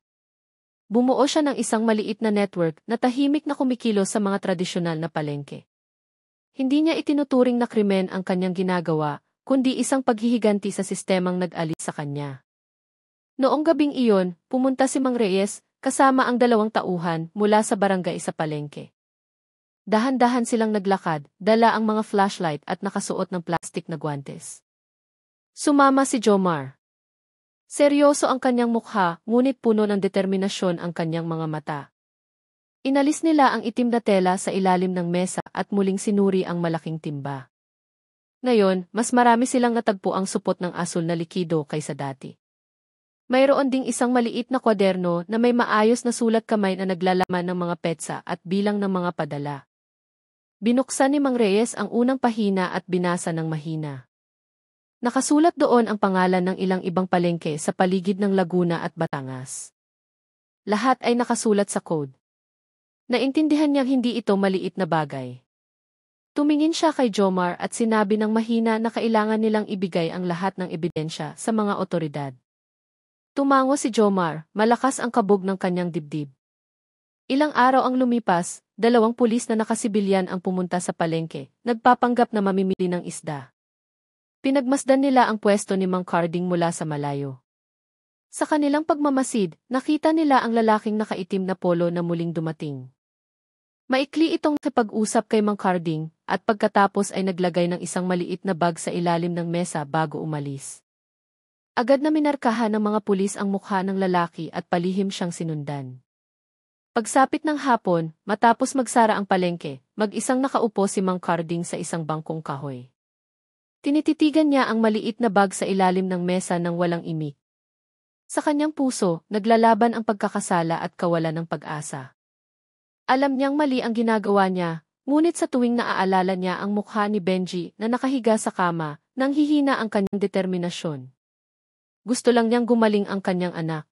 Bumuo siya ng isang maliit na network na tahimik na kumikilos sa mga tradisyonal na palengke. Hindi niya itinuturing na krimen ang kanyang ginagawa, kundi isang paghihiganti sa sistemang nag-alis sa kanya. Noong gabing iyon, pumunta si Mang Reyes, kasama ang dalawang tauhan mula sa barangay sa palengke. Dahan-dahan silang naglakad, dala ang mga flashlight at nakasuot ng plastik na guwantes. Sumama si Jomar. Seryoso ang kanyang mukha, ngunit puno ng determinasyon ang kanyang mga mata. Inalis nila ang itim na tela sa ilalim ng mesa at muling sinuri ang malaking timba. Ngayon, mas marami silang natagpo ang supot ng asul na likido kaysa dati. Mayroon ding isang maliit na kwaderno na may maayos na sulat kamay na naglalaman ng mga petsa at bilang ng mga padala. Binuksan ni Mang Reyes ang unang pahina at binasa ng mahina. Nakasulat doon ang pangalan ng ilang ibang palengke sa paligid ng Laguna at Batangas. Lahat ay nakasulat sa code. Naintindihan niyang hindi ito maliit na bagay. Tumingin siya kay Jomar at sinabi ng mahina na kailangan nilang ibigay ang lahat ng ebidensya sa mga otoridad. Tumango si Jomar, malakas ang kabog ng kanyang dibdib. Ilang araw ang lumipas, 2 pulis na nakasibilyan ang pumunta sa palengke, nagpapanggap na mamimili ng isda. Pinagmasdan nila ang pwesto ni Mang Carding mula sa malayo. Sa kanilang pagmamasid, nakita nila ang lalaking nakaitim na polo na muling dumating. Maikli itong nakipag-usap kay Mang Carding, at pagkatapos ay naglagay ng isang maliit na bag sa ilalim ng mesa bago umalis. Agad na minarkahan ng mga pulis ang mukha ng lalaki at palihim siyang sinundan. Pagsapit ng hapon, matapos magsara ang palengke, mag-isang nakaupo si Mang Carding sa isang bangkong kahoy. Tinititigan niya ang maliit na bag sa ilalim ng mesa nang walang imik. Sa kanyang puso, naglalaban ang pagkakasala at kawalan ng pag-asa. Alam niyang mali ang ginagawa niya, ngunit sa tuwing naaalala niya ang mukha ni Benji na nakahiga sa kama, nanghihina ang kanyang determinasyon. Gusto lang niyang gumaling ang kanyang anak.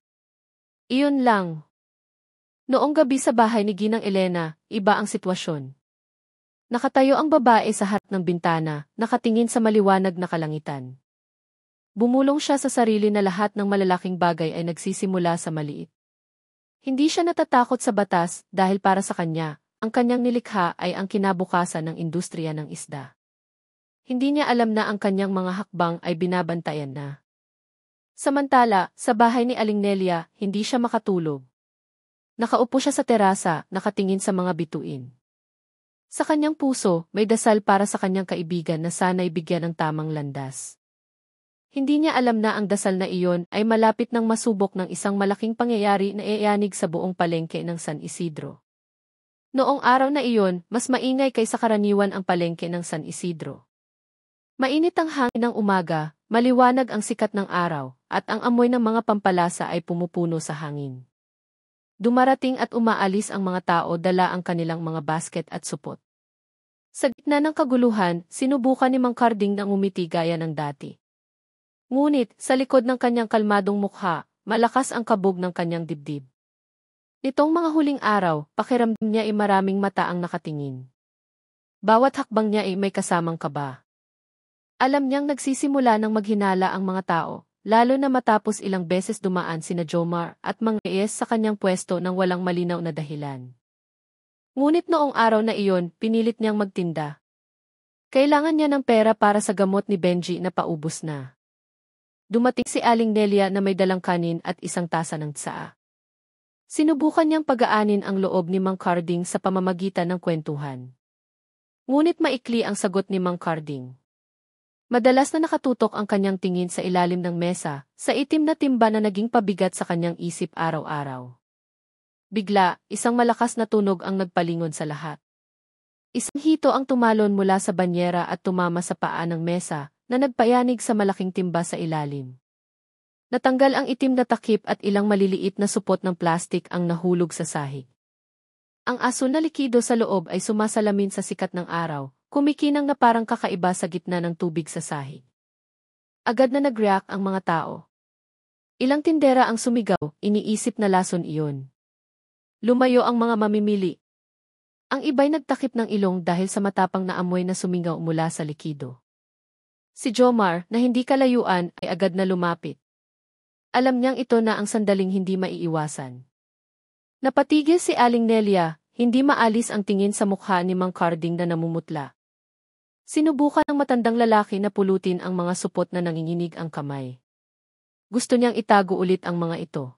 Iyon lang. Noong gabi sa bahay ni Ginang Elena, iba ang sitwasyon. Nakatayo ang babae sa harap ng bintana, nakatingin sa maliwanag na kalangitan. Bumulong siya sa sarili na lahat ng malalaking bagay ay nagsisimula sa maliit. Hindi siya natatakot sa batas dahil para sa kanya, ang kanyang nilikha ay ang kinabukasan ng industriya ng isda. Hindi niya alam na ang kanyang mga hakbang ay binabantayan na. Samantala, sa bahay ni Aling Nelia, hindi siya makatulog. Nakaupo siya sa terasa, nakatingin sa mga bituin. Sa kanyang puso, may dasal para sa kanyang kaibigan na sana'y bigyan ng tamang landas. Hindi niya alam na ang dasal na iyon ay malapit ng masubok ng isang malaking pangyayari na iyanig sa buong palengke ng San Isidro. Noong araw na iyon, mas maingay kaysa karaniwan ang palengke ng San Isidro. Mainit ang hangin ng umaga, maliwanag ang sikat ng araw, at ang amoy ng mga pampalasa ay pumupuno sa hangin. Dumarating at umaalis ang mga tao dala ang kanilang mga basket at supot. Sa gitna ng kaguluhan, sinubukan ni Mang Carding na ngumiti gaya ng dati. Ngunit, sa likod ng kanyang kalmadong mukha, malakas ang kabog ng kanyang dibdib. Nitong mga huling araw, pakiramdam niya ay maraming mata ang nakatingin. Bawat hakbang niya ay may kasamang kaba. Alam niyang nagsisimula ng maghinala ang mga tao, lalo na matapos ilang beses dumaan sina Jomar at Mang Reyes sa kanyang pwesto ng walang malinaw na dahilan. Ngunit noong araw na iyon, pinilit niyang magtinda. Kailangan niya ng pera para sa gamot ni Benji na paubos na. Dumating si Aling Nelia na may dalang kanin at isang tasa ng tsaa. Sinubukan niyang pagaanin ang loob ni Mang Carding sa pamamagitan ng kwentuhan. Ngunit maikli ang sagot ni Mang Carding. Madalas na nakatutok ang kanyang tingin sa ilalim ng mesa, sa itim na timba na naging pabigat sa kanyang isip araw-araw. Bigla, isang malakas na tunog ang nagpalingon sa lahat. Isang hito ang tumalon mula sa banyera at tumama sa paa ng mesa, na nagpayanig sa malaking timba sa ilalim. Natanggal ang itim na takip at ilang maliliit na supot ng plastik ang nahulog sa sahig. Ang asul na likido sa loob ay sumasalamin sa sikat ng araw, kumikinang na parang kakaiba sa gitna ng tubig sa sahig. Agad na nag-react ang mga tao. Ilang tindera ang sumigaw, iniisip na lason iyon. Lumayo ang mga mamimili. Ang iba'y nagtakip ng ilong dahil sa matapang na amoy na sumingaw mula sa likido. Si Jomar, na hindi kalayuan, ay agad na lumapit. Alam niyang ito na ang sandaling hindi maiiwasan. Napatigil si Aling Nelia, hindi maalis ang tingin sa mukha ni Mang Carding na namumutla. Sinubukan ng matandang lalaki na pulutin ang mga supot na nanginginig ang kamay. Gusto niyang itago ulit ang mga ito.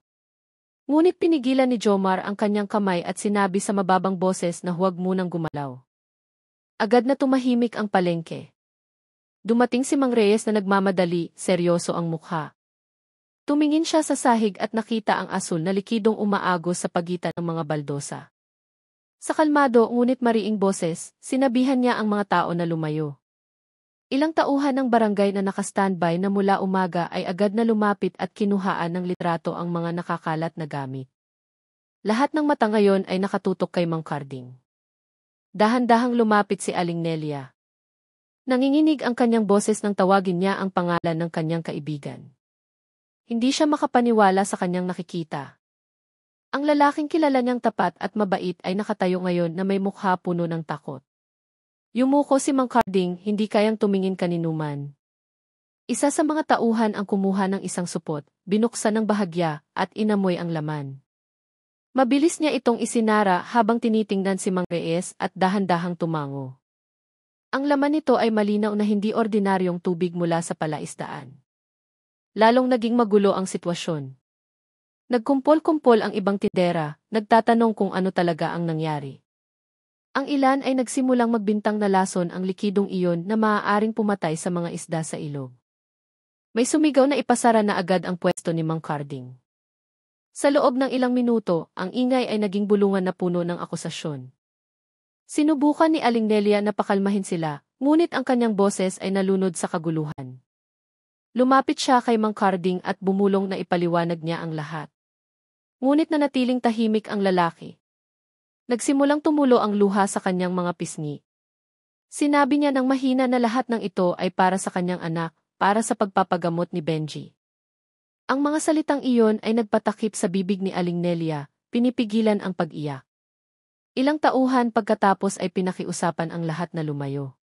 Ngunit pinigilan ni Jomar ang kanyang kamay at sinabi sa mababang boses na huwag munang gumalaw. Agad na tumahimik ang palengke. Dumating si Mang Reyes na nagmamadali, seryoso ang mukha. Tumingin siya sa sahig at nakita ang asul na likidong umaagos sa pagitan ng mga baldosa. Sa kalmado ngunit mariing boses, sinabihan niya ang mga tao na lumayo. Ilang tauhan ng barangay na nakastandby na mula umaga ay agad na lumapit at kinuhaan ng litrato ang mga nakakalat na gamit. Lahat ng mata ngayon ay nakatutok kay Mang Carding. Dahan-dahang lumapit si Aling Nelia. Nanginginig ang kanyang boses nang tawagin niya ang pangalan ng kanyang kaibigan. Hindi siya makapaniwala sa kanyang nakikita. Ang lalaking kilala niyang tapat at mabait ay nakatayo ngayon na may mukha puno ng takot. Yumuko si Mang Carding, hindi kayang tumingin kaninuman. Isa sa mga tauhan ang kumuha ng isang supot, binuksan ng bahagya, at inamoy ang laman. Mabilis niya itong isinara habang tinitingnan si Mang Reyes at dahan-dahang tumango. Ang laman nito ay malinaw na hindi ordinaryong tubig mula sa palaisdaan. Lalong naging magulo ang sitwasyon. Nagkumpol-kumpol ang ibang tindera, nagtatanong kung ano talaga ang nangyari. Ang ilan ay nagsimulang magbintang na lason ang likidong iyon na maaaring pumatay sa mga isda sa ilog. May sumigaw na ipasara na agad ang pwesto ni Mang Carding. Sa loob ng ilang minuto, ang ingay ay naging bulungan na puno ng akusasyon. Sinubukan ni Aling Nelia na pakalmahin sila, ngunit ang kanyang boses ay nalunod sa kaguluhan. Lumapit siya kay Mang Carding at bumulong na ipaliwanag niya ang lahat. Ngunit nanatiling tahimik ang lalaki. Nagsimulang tumulo ang luha sa kanyang mga pisngi. Sinabi niya ng mahina na lahat ng ito ay para sa kanyang anak, para sa pagpapagamot ni Benji. Ang mga salitang iyon ay nagpatakip sa bibig ni Aling Nelia, pinipigilan ang pag-iyak. Ilang tauhan pagkatapos ay pinakiusapan ang lahat na lumayo.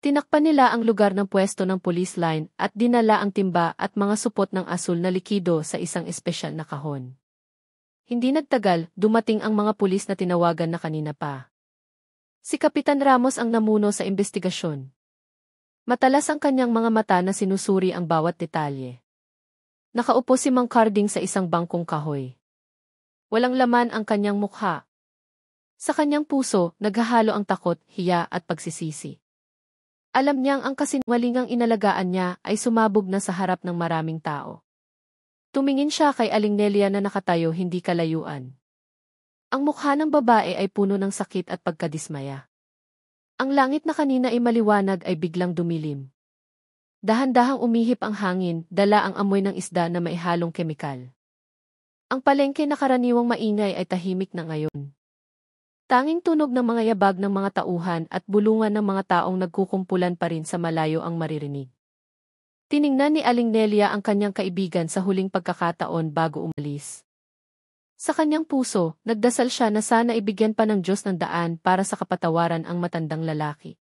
Tinakpan nila ang lugar ng pwesto ng police line at dinala ang timba at mga supot ng asul na likido sa isang espesyal na kahon. Hindi nagtagal, dumating ang mga pulis na tinawagan na kanina pa. Si Kapitan Ramos ang namuno sa investigasyon. Matalas ang kanyang mga mata na sinusuri ang bawat detalye. Nakaupo si Mang Carding sa isang bangkong kahoy. Walang laman ang kanyang mukha. Sa kanyang puso, naghahalo ang takot, hiya at pagsisisi. Alam niyang ang kasinungalingang inalagaan niya ay sumabog na sa harap ng maraming tao. Tumingin siya kay Aling Nelia na nakatayo hindi kalayuan. Ang mukha ng babae ay puno ng sakit at pagkadismaya. Ang langit na kanina ay maliwanag ay biglang dumilim. Dahan-dahang umihip ang hangin, dala ang amoy ng isda na may halong kemikal. Ang palengke na karaniwang maingay ay tahimik na ngayon. Tanging tunog ng mga yabag ng mga tauhan at bulungan ng mga taong nagkukumpulan pa rin sa malayo ang maririnig. Tiningnan ni Aling Nelia ang kanyang kaibigan sa huling pagkakataon bago umalis. Sa kanyang puso, nagdasal siya na sana ibigyan pa ng Diyos ng daan para sa kapatawaran ang matandang lalaki.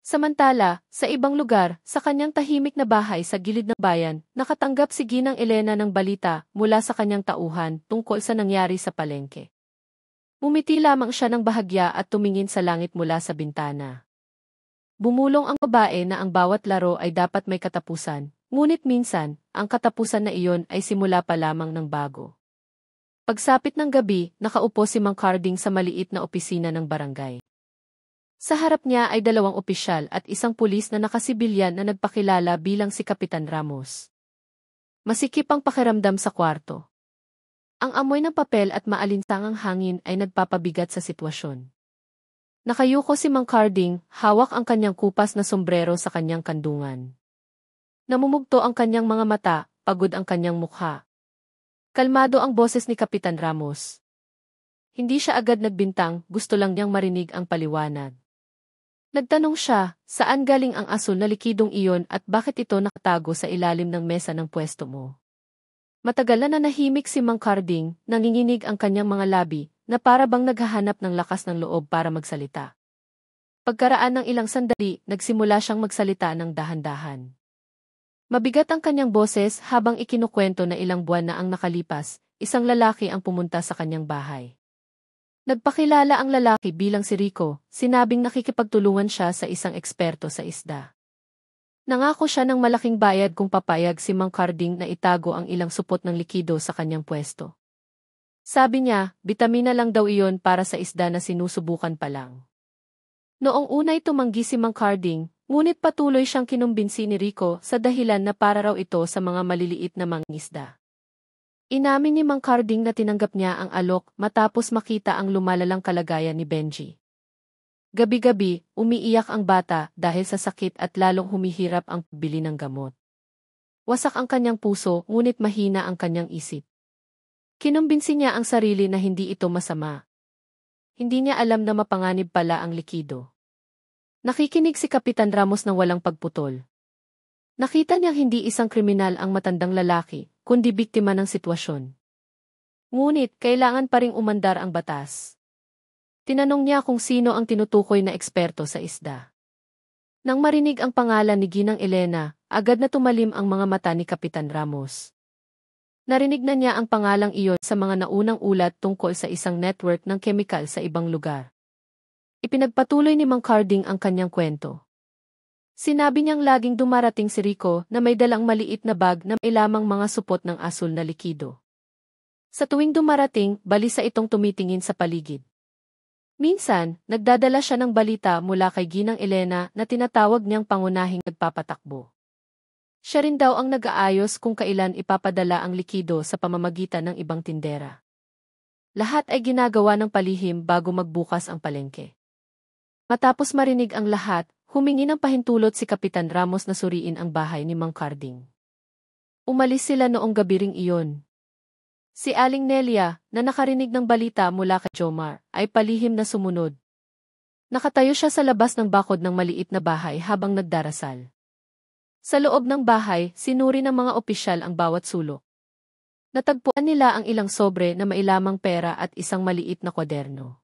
Samantala, sa ibang lugar, sa kanyang tahimik na bahay sa gilid ng bayan, nakatanggap si Ginang Elena ng balita mula sa kanyang tauhan tungkol sa nangyari sa palengke. Umiti lamang siya ng bahagya at tumingin sa langit mula sa bintana. Bumulong ang babae na ang bawat laro ay dapat may katapusan, ngunit minsan, ang katapusan na iyon ay simula pa lamang ng bago. Pagsapit ng gabi, nakaupo si Mang Carding sa maliit na opisina ng barangay. Sa harap niya ay dalawang opisyal at isang pulis na nakasibilyan na nagpakilala bilang si Kapitan Ramos. Masikip ang pakiramdam sa kwarto. Ang amoy ng papel at maalinsangang hangin ay nagpapabigat sa sitwasyon. Nakayuko si Mang Carding, hawak ang kanyang kupas na sombrero sa kanyang kandungan. Namumugto ang kanyang mga mata, pagod ang kanyang mukha. Kalmado ang boses ni Kapitan Ramos. Hindi siya agad nagbintang, gusto lang niyang marinig ang paliwanag. Nagtanong siya, saan galing ang asul na likidong iyon at bakit ito nakatago sa ilalim ng mesa ng pwesto mo? Matagal na nanahimik si Mang Carding, nanginginig ang kanyang mga labi, na para bang naghahanap ng lakas ng loob para magsalita. Pagkaraan ng ilang sandali, nagsimula siyang magsalita ng dahan-dahan. Mabigat ang kanyang boses habang ikinukwento na ilang buwan na ang nakalipas, isang lalaki ang pumunta sa kanyang bahay. Nagpakilala ang lalaki bilang si Rico, sinabing nakikipagtulungan siya sa isang eksperto sa isda. Nangako siya ng malaking bayad kung papayag si Mang Carding na itago ang ilang supot ng likido sa kanyang pwesto. Sabi niya, bitamina lang daw iyon para sa isda na sinusubukan pa lang. Noong una'y tumanggi si Mang Carding, ngunit patuloy siyang kinumbinsi ni Rico sa dahilan na para raw ito sa mga maliliit na mangingisda. Inamin ni Mang Carding na tinanggap niya ang alok matapos makita ang lumalalang kalagayan ni Benji. Gabi-gabi, umiiyak ang bata dahil sa sakit at lalong humihirap ang pagbili ng gamot. Wasak ang kanyang puso ngunit mahina ang kanyang isip. Kinumbinsi niya ang sarili na hindi ito masama. Hindi niya alam na mapanganib pala ang likido. Nakikinig si Kapitan Ramos ng walang pagputol. Nakita niyang hindi isang kriminal ang matandang lalaki, kundi biktima ng sitwasyon. Ngunit, kailangan pa ring umandar ang batas. Tinanong niya kung sino ang tinutukoy na eksperto sa isda. Nang marinig ang pangalan ni Ginang Elena, agad na tumalim ang mga mata ni Kapitan Ramos. Narinig na niya ang pangalang iyon sa mga naunang ulat tungkol sa isang network ng kemikal sa ibang lugar. Ipinagpatuloy ni Mang Carding ang kanyang kwento. Sinabi niyang laging dumarating si Rico na may dalang maliit na bag na may lamang mga supot ng asul na likido. Sa tuwing dumarating, balisa itong tumitingin sa paligid. Minsan, nagdadala siya ng balita mula kay Ginang Elena na tinatawag niyang pangunahing nagpapatakbo. Siya rin daw ang nag-aayos kung kailan ipapadala ang likido sa pamamagitan ng ibang tindera. Lahat ay ginagawa ng palihim bago magbukas ang palengke. Matapos marinig ang lahat, humingi ng pahintulot si Kapitan Ramos na suriin ang bahay ni Mang Carding. Umalis sila noong gabi ring iyon. Si Aling Nelia, na nakarinig ng balita mula kay Jomar, ay palihim na sumunod. Nakatayo siya sa labas ng bakod ng maliit na bahay habang nagdarasal. Sa loob ng bahay, sinuri ng mga opisyal ang bawat sulok. Natagpuan nila ang ilang sobre na mailamang pera at isang maliit na kwaderno.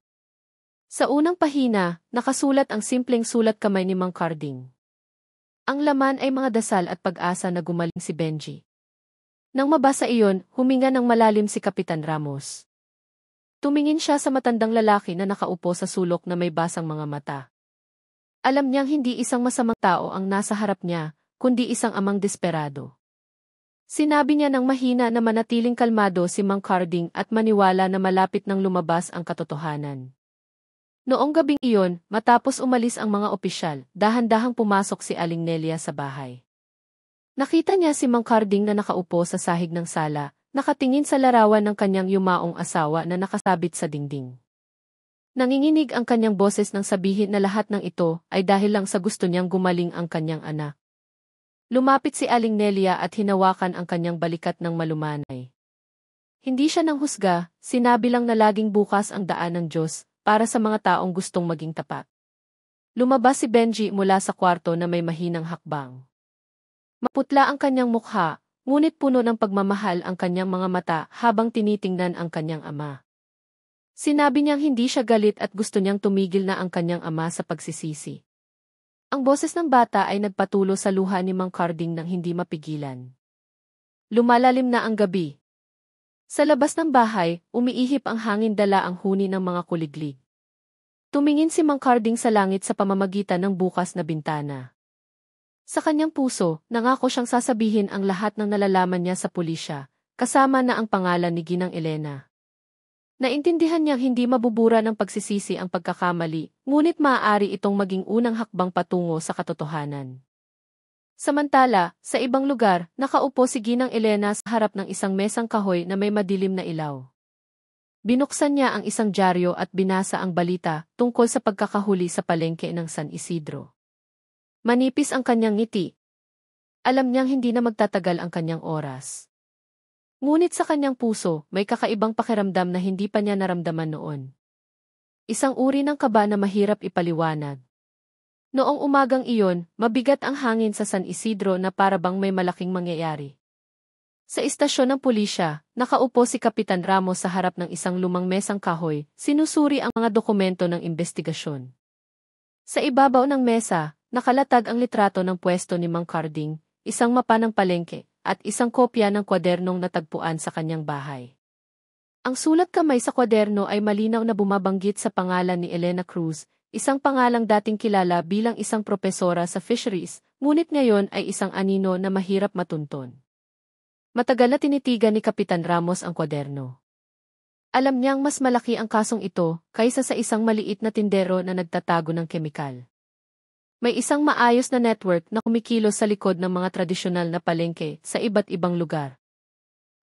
Sa unang pahina, nakasulat ang simpleng sulat kamay ni Mang Carding. Ang laman ay mga dasal at pag-asa na gumaling si Benji. Nang mabasa iyon, huminga ng malalim si Kapitan Ramos. Tumingin siya sa matandang lalaki na nakaupo sa sulok na may basang mga mata. Alam niyang hindi isang masamang tao ang nasa harap niya, kundi isang amang desperado. Sinabi niya ng mahina na manatiling kalmado si Mang Carding at maniwala na malapit nang lumabas ang katotohanan. Noong gabing iyon, matapos umalis ang mga opisyal, dahan-dahang pumasok si Aling Nelia sa bahay. Nakita niya si Mang Carding na nakaupo sa sahig ng sala, nakatingin sa larawan ng kanyang yumaong asawa na nakasabit sa dingding. Nanginginig ang kanyang boses nang sabihin na lahat ng ito ay dahil lang sa gusto niyang gumaling ang kanyang anak. Lumapit si Aling Nelia at hinawakan ang kanyang balikat ng malumanay. Hindi siya nang husga, sinabi lang na laging bukas ang daan ng Diyos para sa mga taong gustong maging tapat. Lumabas si Benji mula sa kwarto na may mahinang hakbang. Maputla ang kanyang mukha, ngunit puno ng pagmamahal ang kanyang mga mata habang tinitingnan ang kanyang ama. Sinabi niyang hindi siya galit at gusto niyang tumigil na ang kanyang ama sa pagsisisi. Ang boses ng bata ay nagpatulo sa luha ni Mang Carding nang hindi mapigilan. Lumalalim na ang gabi. Sa labas ng bahay, umiihip ang hangin dala ang huni ng mga kuliglig. Tumingin si Mang Carding sa langit sa pamamagitan ng bukas na bintana. Sa kanyang puso, nangako siyang sasabihin ang lahat ng nalalaman niya sa pulisya, kasama na ang pangalan ni Ginang Elena. Naintindihan niyang hindi mabubura ng pagsisisi ang pagkakamali, ngunit maaari itong maging unang hakbang patungo sa katotohanan. Samantala, sa ibang lugar, nakaupo si Ginang Elena sa harap ng isang mesang kahoy na may madilim na ilaw. Binuksan niya ang isang dyaryo at binasa ang balita tungkol sa pagkakahuli sa palengke ng San Isidro. Manipis ang kanyang ngiti. Alam niyang hindi na magtatagal ang kanyang oras. Ngunit sa kanyang puso, may kakaibang pakiramdam na hindi pa niya naramdaman noon. Isang uri ng kaba na mahirap ipaliwanag. Noong umagang iyon, mabigat ang hangin sa San Isidro na parabang may malaking mangyayari. Sa istasyon ng pulisya, nakaupo si Kapitan Ramos sa harap ng isang lumang mesang kahoy, sinusuri ang mga dokumento ng investigasyon. Sa ibabaw ng mesa, nakalatag ang litrato ng pwesto ni Mang Carding, isang mapa ng palengke, at isang kopya ng kwadernong natagpuan sa kanyang bahay. Ang sulat kamay sa kwaderno ay malinaw na bumabanggit sa pangalan ni Elena Cruz, isang pangalang dating kilala bilang isang propesora sa fisheries, ngunit ngayon ay isang anino na mahirap matunton. Matagal na tinitigan ni Kapitan Ramos ang kwaderno. Alam niyang mas malaki ang kasong ito kaysa sa isang maliit na tindero na nagtatago ng kemikal. May isang maayos na network na kumikilos sa likod ng mga tradisyonal na palengke sa iba't ibang lugar.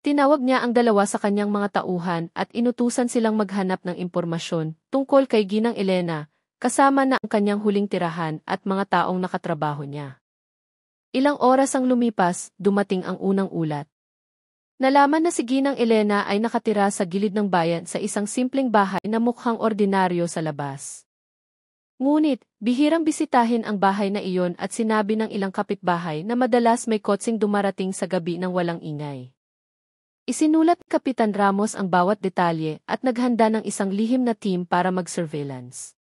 Tinawag niya ang dalawa sa kanyang mga tauhan at inutusan silang maghanap ng impormasyon tungkol kay Ginang Elena, kasama na ang kanyang huling tirahan at mga taong nakatrabaho niya. Ilang oras ang lumipas, dumating ang unang ulat. Nalaman na si Ginang Elena ay nakatira sa gilid ng bayan sa isang simpleng bahay na mukhang ordinaryo sa labas. Ngunit, bihirang bisitahin ang bahay na iyon at sinabi ng ilang kapitbahay na madalas may kotseng dumarating sa gabi ng walang ingay. Isinulat ni Kapitan Ramos ang bawat detalye at naghanda ng isang lihim na team para mag-surveillance.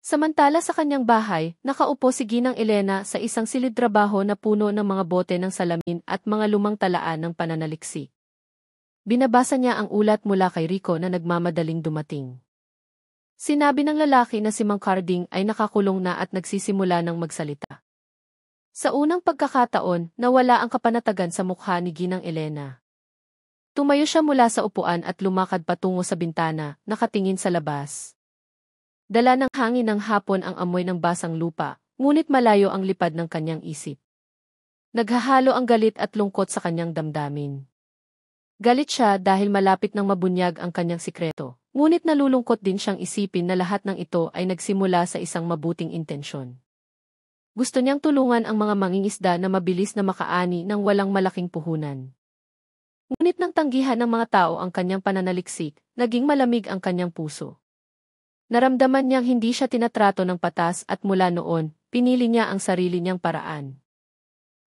Samantala sa kanyang bahay, nakaupo si Ginang Elena sa isang silid-trabaho na puno ng mga bote ng salamin at mga lumang talaan ng pananaliksik. Binabasa niya ang ulat mula kay Rico na nagmamadaling dumating. Sinabi ng lalaki na si Mang Carding ay nakakulong na at nagsisimula ng magsalita. Sa unang pagkakataon, nawala ang kapanatagan sa mukha ni Ginang Elena. Tumayo siya mula sa upuan at lumakad patungo sa bintana, nakatingin sa labas. Dala ng hangin ng hapon ang amoy ng basang lupa, ngunit malayo ang lipad ng kanyang isip. Naghahalo ang galit at lungkot sa kanyang damdamin. Galit siya dahil malapit nang mabunyag ang kanyang sikreto, ngunit nalulungkot din siyang isipin na lahat ng ito ay nagsimula sa isang mabuting intensyon. Gusto niyang tulungan ang mga mangingisda na mabilis na makaani ng walang malaking puhunan. Ngunit nang tanggihan ng mga tao ang kanyang pananaliksik, naging malamig ang kanyang puso. Naramdaman niyang hindi siya tinatrato ng patas at mula noon, pinili niya ang sarili niyang paraan.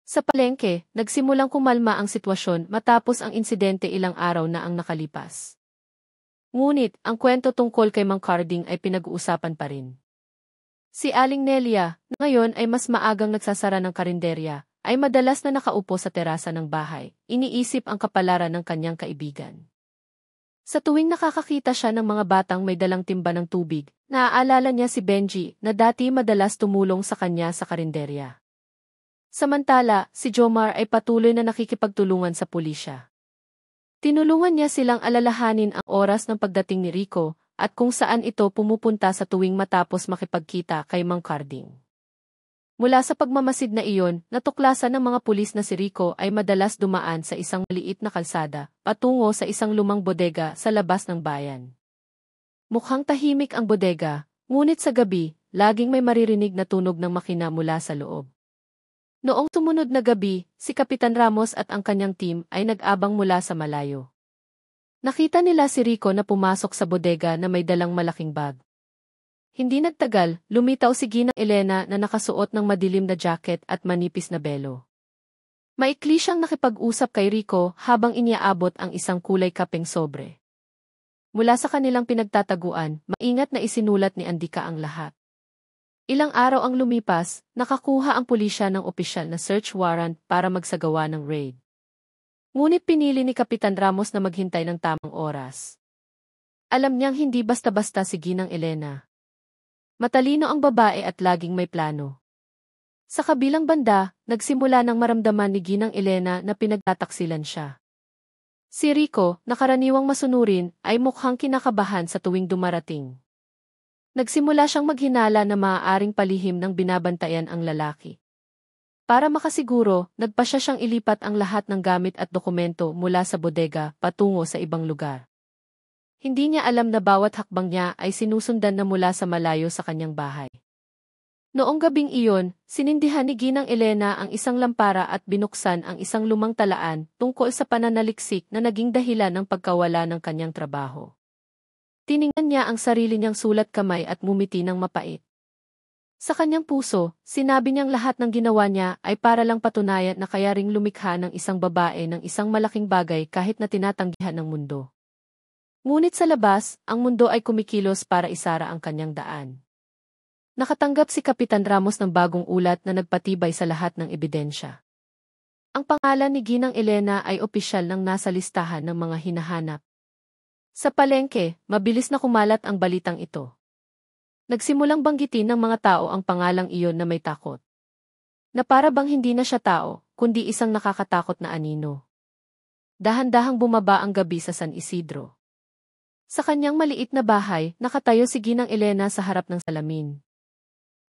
Sa palengke, nagsimulang kumalma ang sitwasyon matapos ang insidente ilang araw na ang nakalipas. Ngunit, ang kwento tungkol kay Mang Carding ay pinag-uusapan pa rin. Si Aling Nelia, na ngayon ay mas maagang nagsasara ng karinderya, ay madalas na nakaupo sa terasa ng bahay, iniisip ang kapalaran ng kanyang kaibigan. Sa tuwing nakakakita siya ng mga batang may dalang timba ng tubig, naaalala niya si Benji na dati madalas tumulong sa kanya sa karinderya. Samantala, si Jomar ay patuloy na nakikipagtulungan sa pulisya. Tinulungan niya silang alalahanin ang oras ng pagdating ni Rico at kung saan ito pumupunta sa tuwing matapos makipagkita kay Mang Carding. Mula sa pagmamasid na iyon, natuklasan ng mga pulis na si Rico ay madalas dumaan sa isang maliit na kalsada, patungo sa isang lumang bodega sa labas ng bayan. Mukhang tahimik ang bodega, ngunit sa gabi, laging may maririnig na tunog ng makina mula sa loob. Noong sumunod na gabi, si Kapitan Ramos at ang kanyang team ay nag-abang mula sa malayo. Nakita nila si Rico na pumasok sa bodega na may dalang malaking bag. Hindi nagtagal, lumitaw si Ginang Elena na nakasuot ng madilim na jacket at manipis na belo. Maikli siyang nakipag-usap kay Rico habang iniaabot ang isang kulay kapeng sobre. Mula sa kanilang pinagtataguan, maingat na isinulat ni Andika ang lahat. Ilang araw ang lumipas, nakakuha ang pulisya ng opisyal na search warrant para magsagawa ng raid. Ngunit pinili ni Kapitan Ramos na maghintay ng tamang oras. Alam niyang hindi basta-basta si Ginang Elena. Matalino ang babae at laging may plano. Sa kabilang banda, nagsimula ng maramdaman ni Ginang Elena na pinagtataksilan siya. Si Rico, na karaniwang masunurin, ay mukhang kinakabahan sa tuwing dumarating. Nagsimula siyang maghinala na maaaring palihim ng binabantayan ang lalaki. Para makasiguro, nagpasya siyang ilipat ang lahat ng gamit at dokumento mula sa bodega patungo sa ibang lugar. Hindi niya alam na bawat hakbang niya ay sinusundan na mula sa malayo sa kanyang bahay. Noong gabing iyon, sinindihan ni Ginang Elena ang isang lampara at binuksan ang isang lumang talaan tungkol sa pananaliksik na naging dahilan ng pagkawala ng kanyang trabaho. Tiningnan niya ang sarili niyang sulat kamay at mumiti ng mapait. Sa kanyang puso, sinabi niyang lahat ng ginawa niya ay para lang patunayan na kaya ring lumikha ng isang babae ng isang malaking bagay kahit na tinatanggihan ng mundo. Ngunit sa labas, ang mundo ay kumikilos para isara ang kanyang daan. Nakatanggap si Kapitan Ramos ng bagong ulat na nagpatibay sa lahat ng ebidensya. Ang pangalan ni Ginang Elena ay opisyal ng nasa listahan ng mga hinahanap. Sa palengke, mabilis na kumalat ang balitang ito. Nagsimulang banggitin ng mga tao ang pangalang iyon na may takot. Na para bang hindi na siya tao, kundi isang nakakatakot na anino. Dahan-dahang bumaba ang gabi sa San Isidro. Sa kanyang maliit na bahay, nakatayo si Ginang Elena sa harap ng salamin.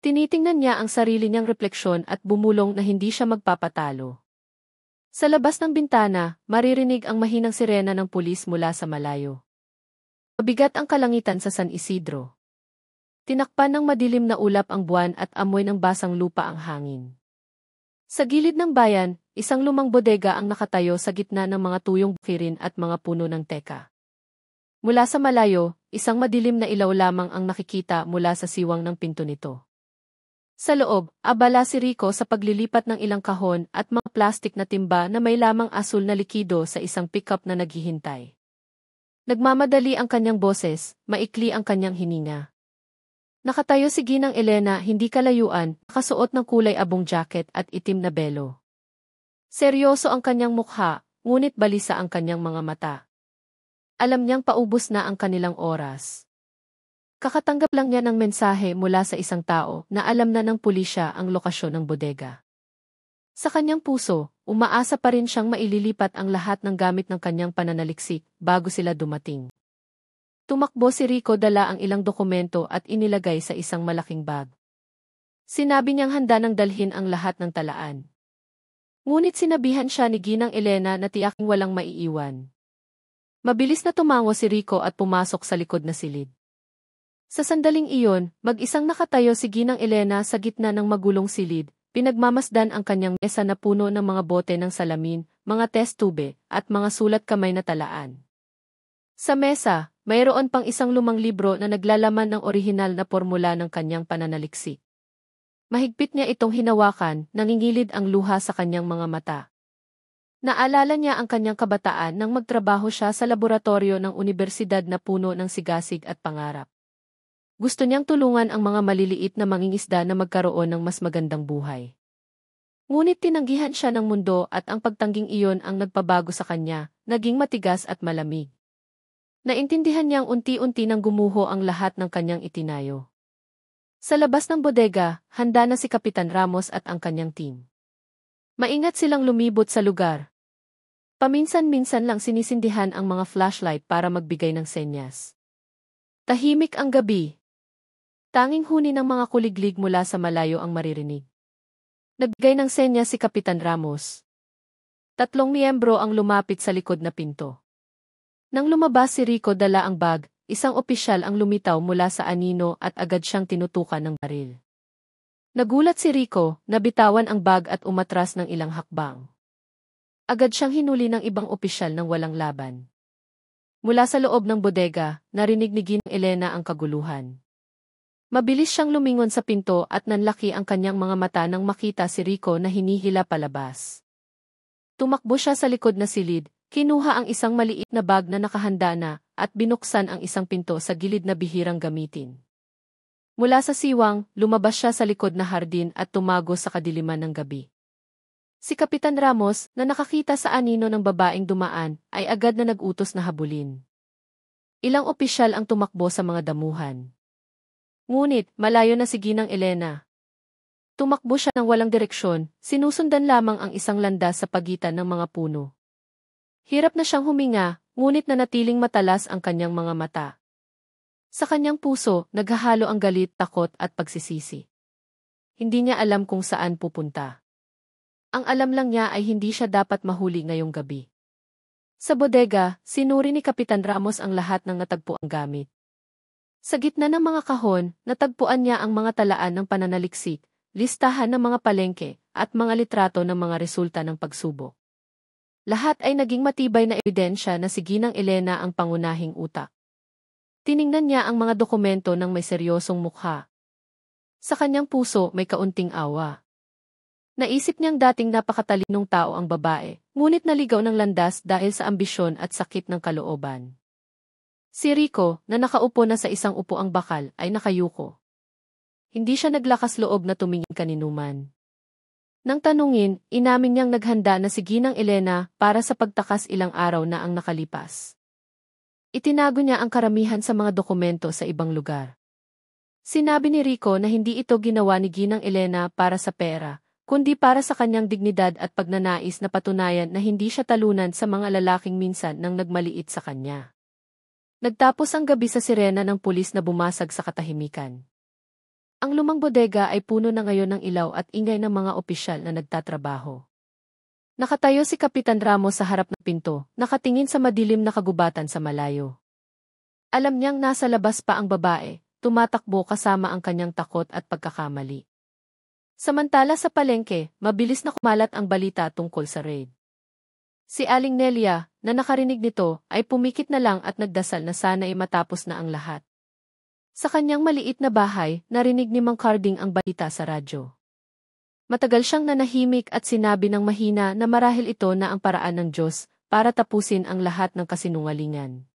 Tinitingnan niya ang sarili niyang refleksyon at bumulong na hindi siya magpapatalo. Sa labas ng bintana, maririnig ang mahinang sirena ng pulis mula sa malayo. Mabigat ang kalangitan sa San Isidro. Tinakpan ng madilim na ulap ang buwan at amoy ng basang lupa ang hangin. Sa gilid ng bayan, isang lumang bodega ang nakatayo sa gitna ng mga tuyong bukirin at mga puno ng teka. Mula sa malayo, isang madilim na ilaw lamang ang nakikita mula sa siwang ng pinto nito. Sa loob, abala si Rico sa paglilipat ng ilang kahon at mga plastik na timba na may lamang asul na likido sa isang pickup na naghihintay. Nagmamadali ang kanyang boses, maikli ang kanyang hininga. Nakatayo si Ginang Elena hindi kalayuan, nakasuot ng kulay abong jacket at itim na belo. Seryoso ang kanyang mukha, ngunit balisa ang kanyang mga mata. Alam niyang paubos na ang kanilang oras. Kakatanggap lang niya ng mensahe mula sa isang tao na alam na ng pulisya ang lokasyon ng bodega. Sa kanyang puso, umaasa pa rin siyang maililipat ang lahat ng gamit ng kanyang pananaliksik bago sila dumating. Tumakbo si Rico, dala ang ilang dokumento at inilagay sa isang malaking bag. Sinabi niyang handa nang dalhin ang lahat ng talaan. Ngunit sinabihan siya ni Ginang Elena na tiyaking walang maiiwan. Mabilis na tumango si Rico at pumasok sa likod na silid. Sa sandaling iyon, mag-isang nakatayo si Ginang Elena sa gitna ng magulong silid, pinagmamasdan ang kanyang mesa na puno ng mga bote ng salamin, mga test tube, at mga sulat kamay na talaan. Sa mesa, mayroon pang isang lumang libro na naglalaman ng orihinal na formula ng kanyang pananaliksik. Mahigpit niya itong hinawakan, nangingilid ang luha sa kanyang mga mata. Naalala niya ang kanyang kabataan nang magtrabaho siya sa laboratorio ng unibersidad na puno ng sigasig at pangarap. Gusto niyang tulungan ang mga maliliit na mangingisda na magkaroon ng mas magandang buhay. Ngunit tinanggihan siya ng mundo at ang pagtangging iyon ang nagpabago sa kanya, naging matigas at malamig. Naintindihan niyang unti-unti nang gumuho ang lahat ng kanyang itinayo. Sa labas ng bodega, handa na si Kapitan Ramos at ang kanyang team. Maingat silang lumibot sa lugar. Paminsan-minsan lang sinisindihan ang mga flashlight para magbigay ng senyas. Tahimik ang gabi. Tanging huni ng mga kuliglig mula sa malayo ang maririnig. Nagbigay ng senyas si Kapitan Ramos. 3 miyembro ang lumapit sa likod na pinto. Nang lumabas si Rico, dala ang bag, isang opisyal ang lumitaw mula sa anino at agad siyang tinutukan ng baril. Nagulat si Rico, nabitawan ang bag at umatras ng ilang hakbang. Agad siyang hinuli ng ibang opisyal nang walang laban. Mula sa loob ng bodega, narinig ni Ginang Elena ang kaguluhan. Mabilis siyang lumingon sa pinto at nanlaki ang kanyang mga mata nang makita si Rico na hinihila palabas. Tumakbo siya sa likod na silid, kinuha ang isang maliit na bag na nakahanda na, at binuksan ang isang pinto sa gilid na bihirang gamitin. Mula sa siwang, lumabas siya sa likod na hardin at tumago sa kadiliman ng gabi. Si Kapitan Ramos, na nakakita sa anino ng babaeng dumaan, ay agad na nag-utos na habulin. Ilang opisyal ang tumakbo sa mga damuhan. Ngunit, malayo na si Ginang Elena. Tumakbo siya ng walang direksyon, sinusundan lamang ang isang landas sa pagitan ng mga puno. Hirap na siyang huminga, ngunit nanatiling matalas ang kanyang mga mata. Sa kanyang puso, naghahalo ang galit, takot at pagsisisi. Hindi niya alam kung saan pupunta. Ang alam lang niya ay hindi siya dapat mahuli ngayong gabi. Sa bodega, sinuri ni Kapitan Ramos ang lahat ng natagpuang gamit. Sa gitna ng mga kahon, natagpuan niya ang mga talaan ng pananaliksik, listahan ng mga palengke, at mga litrato ng mga resulta ng pagsubok. Lahat ay naging matibay na ebidensya na si Ginang Elena ang pangunahing utak. Tiningnan niya ang mga dokumento ng may seryosong mukha. Sa kanyang puso may kaunting awa. Naisip niyang dating napakatalinong tao ang babae, ngunit naligaw ng landas dahil sa ambisyon at sakit ng kalooban. Si Rico, na nakaupo na sa isang upuang bakal, ay nakayuko. Hindi siya naglakas loob na tumingin kaninuman. Nang tanungin, inamin niyang naghanda na si Ginang Elena para sa pagtakas ilang araw na ang nakalipas. Itinago niya ang karamihan sa mga dokumento sa ibang lugar. Sinabi ni Rico na hindi ito ginawa ni Ginang Elena para sa pera, kundi para sa kanyang dignidad at pagnanais na patunayan na hindi siya talunan sa mga lalaking minsan nang nagmaliit sa kanya. Nagtapos ang gabi sa sirena ng pulis na bumasag sa katahimikan. Ang lumang bodega ay puno na ngayon ng ilaw at ingay ng mga opisyal na nagtatrabaho. Nakatayo si Kapitan Ramos sa harap ng pinto, nakatingin sa madilim na kagubatan sa malayo. Alam niyang nasa labas pa ang babae, tumatakbo kasama ang kanyang takot at pagkakamali. Samantala sa palengke, mabilis na kumalat ang balita tungkol sa raid. Si Aling Nelia, na nakarinig nito, ay pumikit na lang at nagdasal na sana ay matapos na ang lahat. Sa kanyang maliit na bahay, narinig ni Mang Carding ang balita sa radyo. Matagal siyang nanahimik at sinabi ng mahina na marahil ito na ang paraan ng Diyos para tapusin ang lahat ng kasinungalingan.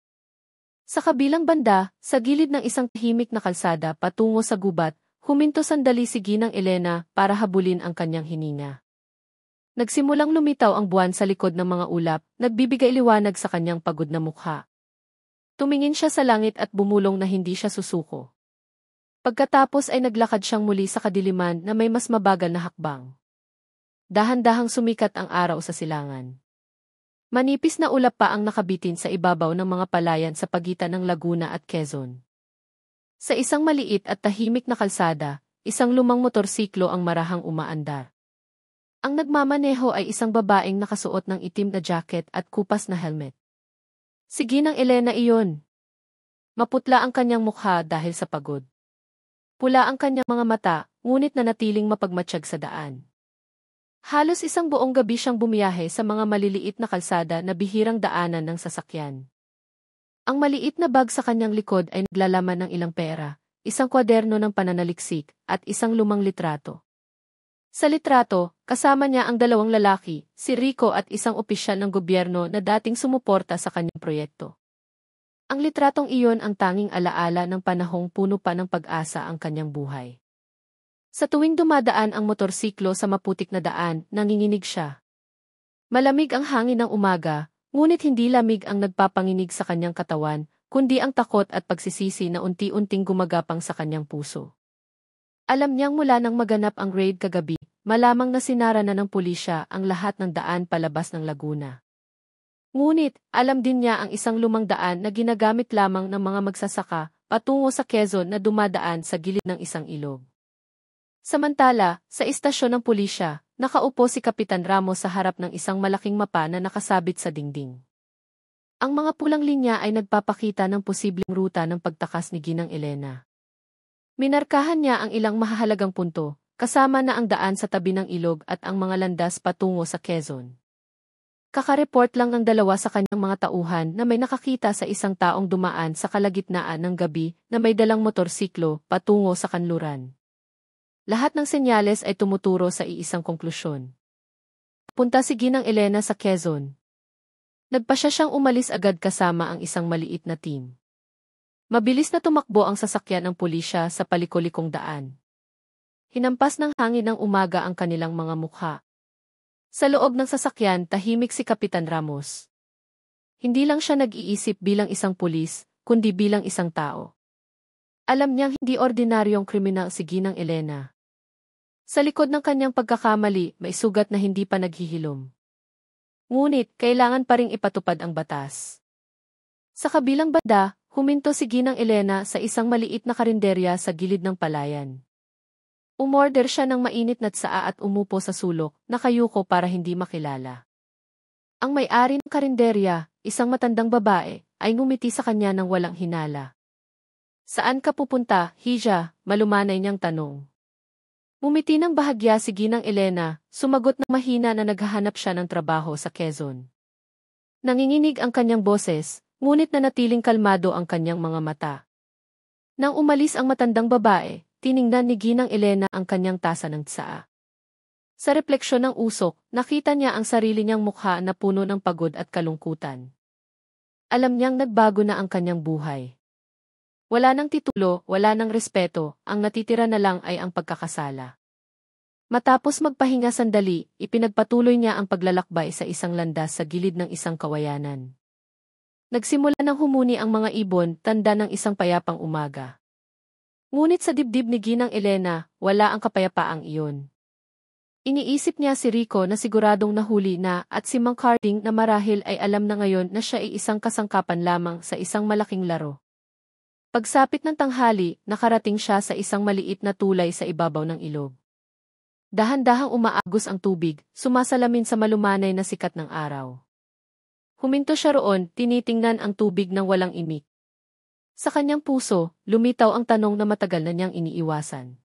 Sa kabilang banda, sa gilid ng isang tahimik na kalsada patungo sa gubat, huminto sandali si Ginang Elena para habulin ang kanyang hininga. Nagsimulang lumitaw ang buwan sa likod ng mga ulap, nagbibigay liwanag sa kanyang pagod na mukha. Tumingin siya sa langit at bumulong na hindi siya susuko. Pagkatapos ay naglakad siyang muli sa kadiliman na may mas mabagal na hakbang. dahan-dahang sumikat ang araw sa silangan. Manipis na ulap pa ang nakabitin sa ibabaw ng mga palayan sa pagitan ng Laguna at Quezon. Sa isang maliit at tahimik na kalsada, isang lumang motorsiklo ang marahang umaandar. Ang nagmamaneho ay isang babaeng nakasuot ng itim na jacket at kupas na helmet. Si Ginang Elena iyon. Maputla ang kanyang mukha dahil sa pagod. Pula ang kanyang mga mata, ngunit nanatiling mapagmatsyag sa daan. Halos isang buong gabi siyang bumiyahe sa mga maliliit na kalsada na bihirang daanan ng sasakyan. Ang maliit na bag sa kanyang likod ay naglalaman ng ilang pera, isang kwaderno ng pananaliksik, at isang lumang litrato. Sa litrato, kasama niya ang dalawang lalaki, si Rico at isang opisyal ng gobyerno na dating sumuporta sa kanyang proyekto. Ang litratong iyon ang tanging alaala ng panahong puno pa ng pag-asa ang kanyang buhay. Sa tuwing dumadaan ang motorsiklo sa maputik na daan, nanginginig siya. Malamig ang hangin ng umaga, ngunit hindi lamig ang nagpapanginig sa kanyang katawan, kundi ang takot at pagsisisi na unti-unting gumagapang sa kanyang puso. Alam niyang mula nang maganap ang raid kagabi, malamang na sinara na ng pulisya ang lahat ng daan palabas ng Laguna. Ngunit, alam din niya ang isang lumang daan na ginagamit lamang ng mga magsasaka patungo sa Quezon na dumadaan sa gilid ng isang ilog. Samantala, sa istasyon ng pulisya, nakaupo si Kapitan Ramos sa harap ng isang malaking mapa na nakasabit sa dingding. Ang mga pulang linya ay nagpapakita ng posibleng ruta ng pagtakas ni Ginang Elena. Minarkahan niya ang ilang mahahalagang punto, kasama na ang daan sa tabi ng ilog at ang mga landas patungo sa Quezon. Kakareport lang ng dalawa sa kanyang mga tauhan na may nakakita sa isang taong dumaan sa kalagitnaan ng gabi na may dalang motorsiklo patungo sa kanluran. Lahat ng senyales ay tumuturo sa iisang konklusyon. Punta si Ginang Elena sa Quezon. Nagpasya siyang umalis agad kasama ang isang maliit na team. Mabilis na tumakbo ang sasakyan ng pulisya sa palikolikong daan. Hinampas ng hangin ng umaga ang kanilang mga mukha. Sa loob ng sasakyan, tahimik si Kapitan Ramos. Hindi lang siya nag-iisip bilang isang pulis, kundi bilang isang tao. Alam niyang hindi ordinaryong kriminal si Ginang Elena. Sa likod ng kanyang pagkakamali, may sugat na hindi pa naghihilom. Ngunit, kailangan pa ring ipatupad ang batas. Sa kabilang banda, huminto si Ginang Elena sa isang maliit na karinderya sa gilid ng palayan. Umorder siya ng mainit na tsaa at umupo sa sulok, nakayuko para hindi makilala. Ang may-ari ng karinderya, isang matandang babae, ay ngumiti sa kanya ng walang hinala. Saan ka pupunta, Hija? Malumanay niyang tanong. Ngumiti ng bahagya si Ginang Elena, sumagot ng mahina na naghahanap siya ng trabaho sa Quezon. Nanginginig ang kanyang boses, ngunit nanatiling kalmado ang kanyang mga mata. Nang umalis ang matandang babae, tiningnan ni Ginang Elena ang kanyang tasa ng tsaa. Sa refleksyon ng usok, nakita niya ang sarili niyang mukha na puno ng pagod at kalungkutan. Alam niyang nagbago na ang kanyang buhay. Wala nang titulo, wala nang respeto, ang natitira na lang ay ang pagkakasala. Matapos magpahinga sandali, ipinagpatuloy niya ang paglalakbay sa isang landas sa gilid ng isang kawayanan. Nagsimula ng humuni ang mga ibon, tanda ng isang payapang umaga. Ngunit sa dibdib ni Ginang Elena, wala ang kapayapaang iyon. Iniisip niya si Rico na siguradong nahuli na at si Mang Carding na marahil ay alam na ngayon na siya ay isang kasangkapan lamang sa isang malaking laro. Pagsapit ng tanghali, nakarating siya sa isang maliit na tulay sa ibabaw ng ilog. Dahan-dahang umaagos ang tubig, sumasalamin sa malumanay na sikat ng araw. Huminto siya roon, tinitingnan ang tubig ng walang imik. Sa kanyang puso, lumitaw ang tanong na matagal na niyang iniiwasan.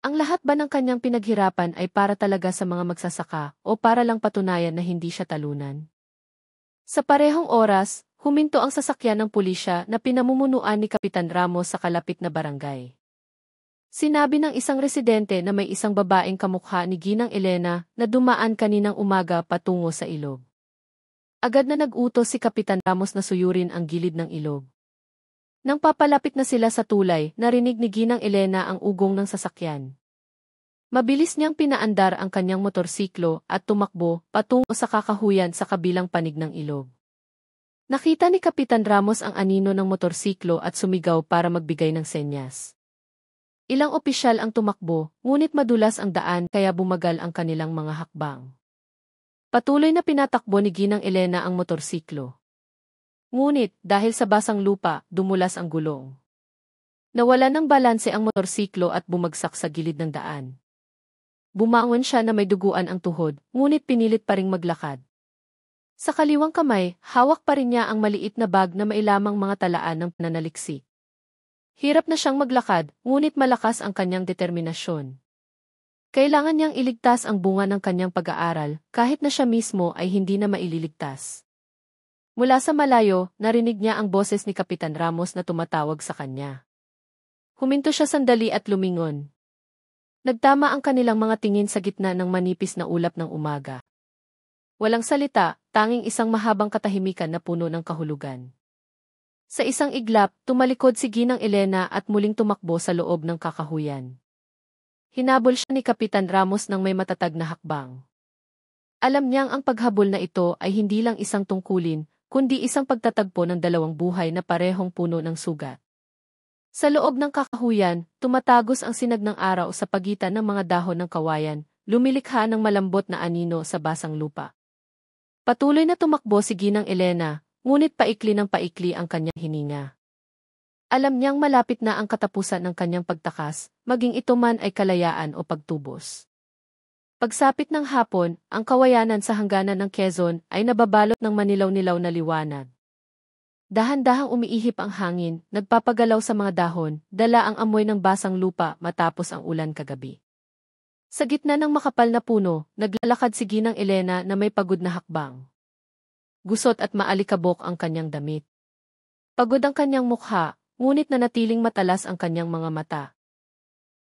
Ang lahat ba ng kanyang pinaghirapan ay para talaga sa mga magsasaka o para lang patunayan na hindi siya talunan? Sa parehong oras, huminto ang sasakyan ng pulisya na pinamumunuan ni Kapitan Ramos sa kalapit na barangay. Sinabi ng isang residente na may isang babaeng kamukha ni Ginang Elena na dumaan kaninang umaga patungo sa ilog. Agad na nag-utos si Kapitan Ramos na suyurin ang gilid ng ilog. Nang papalapit na sila sa tulay, narinig ni Ginang Elena ang ugong ng sasakyan. Mabilis niyang pinaandar ang kanyang motorsiklo at tumakbo patungo sa kakahuyan sa kabilang panig ng ilog. Nakita ni Kapitan Ramos ang anino ng motorsiklo at sumigaw para magbigay ng senyas. Ilang opisyal ang tumakbo, ngunit madulas ang daan kaya bumagal ang kanilang mga hakbang. Patuloy na pinatakbo ni Ginang Elena ang motorsiklo. Ngunit, dahil sa basang lupa, dumulas ang gulong. Nawalan ng balanse ang motorsiklo at bumagsak sa gilid ng daan. Bumangon siya na may duguan ang tuhod, ngunit pinilit pa ring maglakad. Sa kaliwang kamay, hawak pa rin niya ang maliit na bag na mailamang mga talaan ng pananaliksik. Hirap na siyang maglakad, ngunit malakas ang kanyang determinasyon. Kailangan niyang iligtas ang bunga ng kanyang pag-aaral, kahit na siya mismo ay hindi na maililigtas. Mula sa malayo, narinig niya ang boses ni Kapitan Ramos na tumatawag sa kanya. Huminto siya sandali at lumingon. Nagtama ang kanilang mga tingin sa gitna ng manipis na ulap ng umaga. Walang salita, tanging isang mahabang katahimikan na puno ng kahulugan. Sa isang iglap, tumalikod si Ginang Elena at muling tumakbo sa loob ng kakahuyan. Hinabol siya ni Kapitan Ramos ng may matatag na hakbang. Alam niyang ang paghabol na ito ay hindi lang isang tungkulin, kundi isang pagtatagpo ng dalawang buhay na parehong puno ng sugat. Sa loob ng kakahuyan, tumatagos ang sinag ng araw sa pagitan ng mga dahon ng kawayan, lumilikha ng malambot na anino sa basang lupa. Patuloy na tumakbo si Ginang Elena, ngunit paikli ng paikli ang kanyang hininga. Alam niyang malapit na ang katapusan ng kanyang pagtakas, maging ito man ay kalayaan o pagtubos. Pagsapit ng hapon, ang kawayanan sa hangganan ng Quezon ay nababalot ng manilaw-nilaw na liwanag. Dahan-dahang umiihip ang hangin, nagpapagalaw sa mga dahon, dala ang amoy ng basang lupa matapos ang ulan kagabi. Sa gitna ng makapal na puno, naglalakad si Ginang Elena na may pagod na hakbang. Gusot at maalikabok ang kanyang damit. Pagod ang kanyang mukha, ngunit nanatiling matalas ang kanyang mga mata.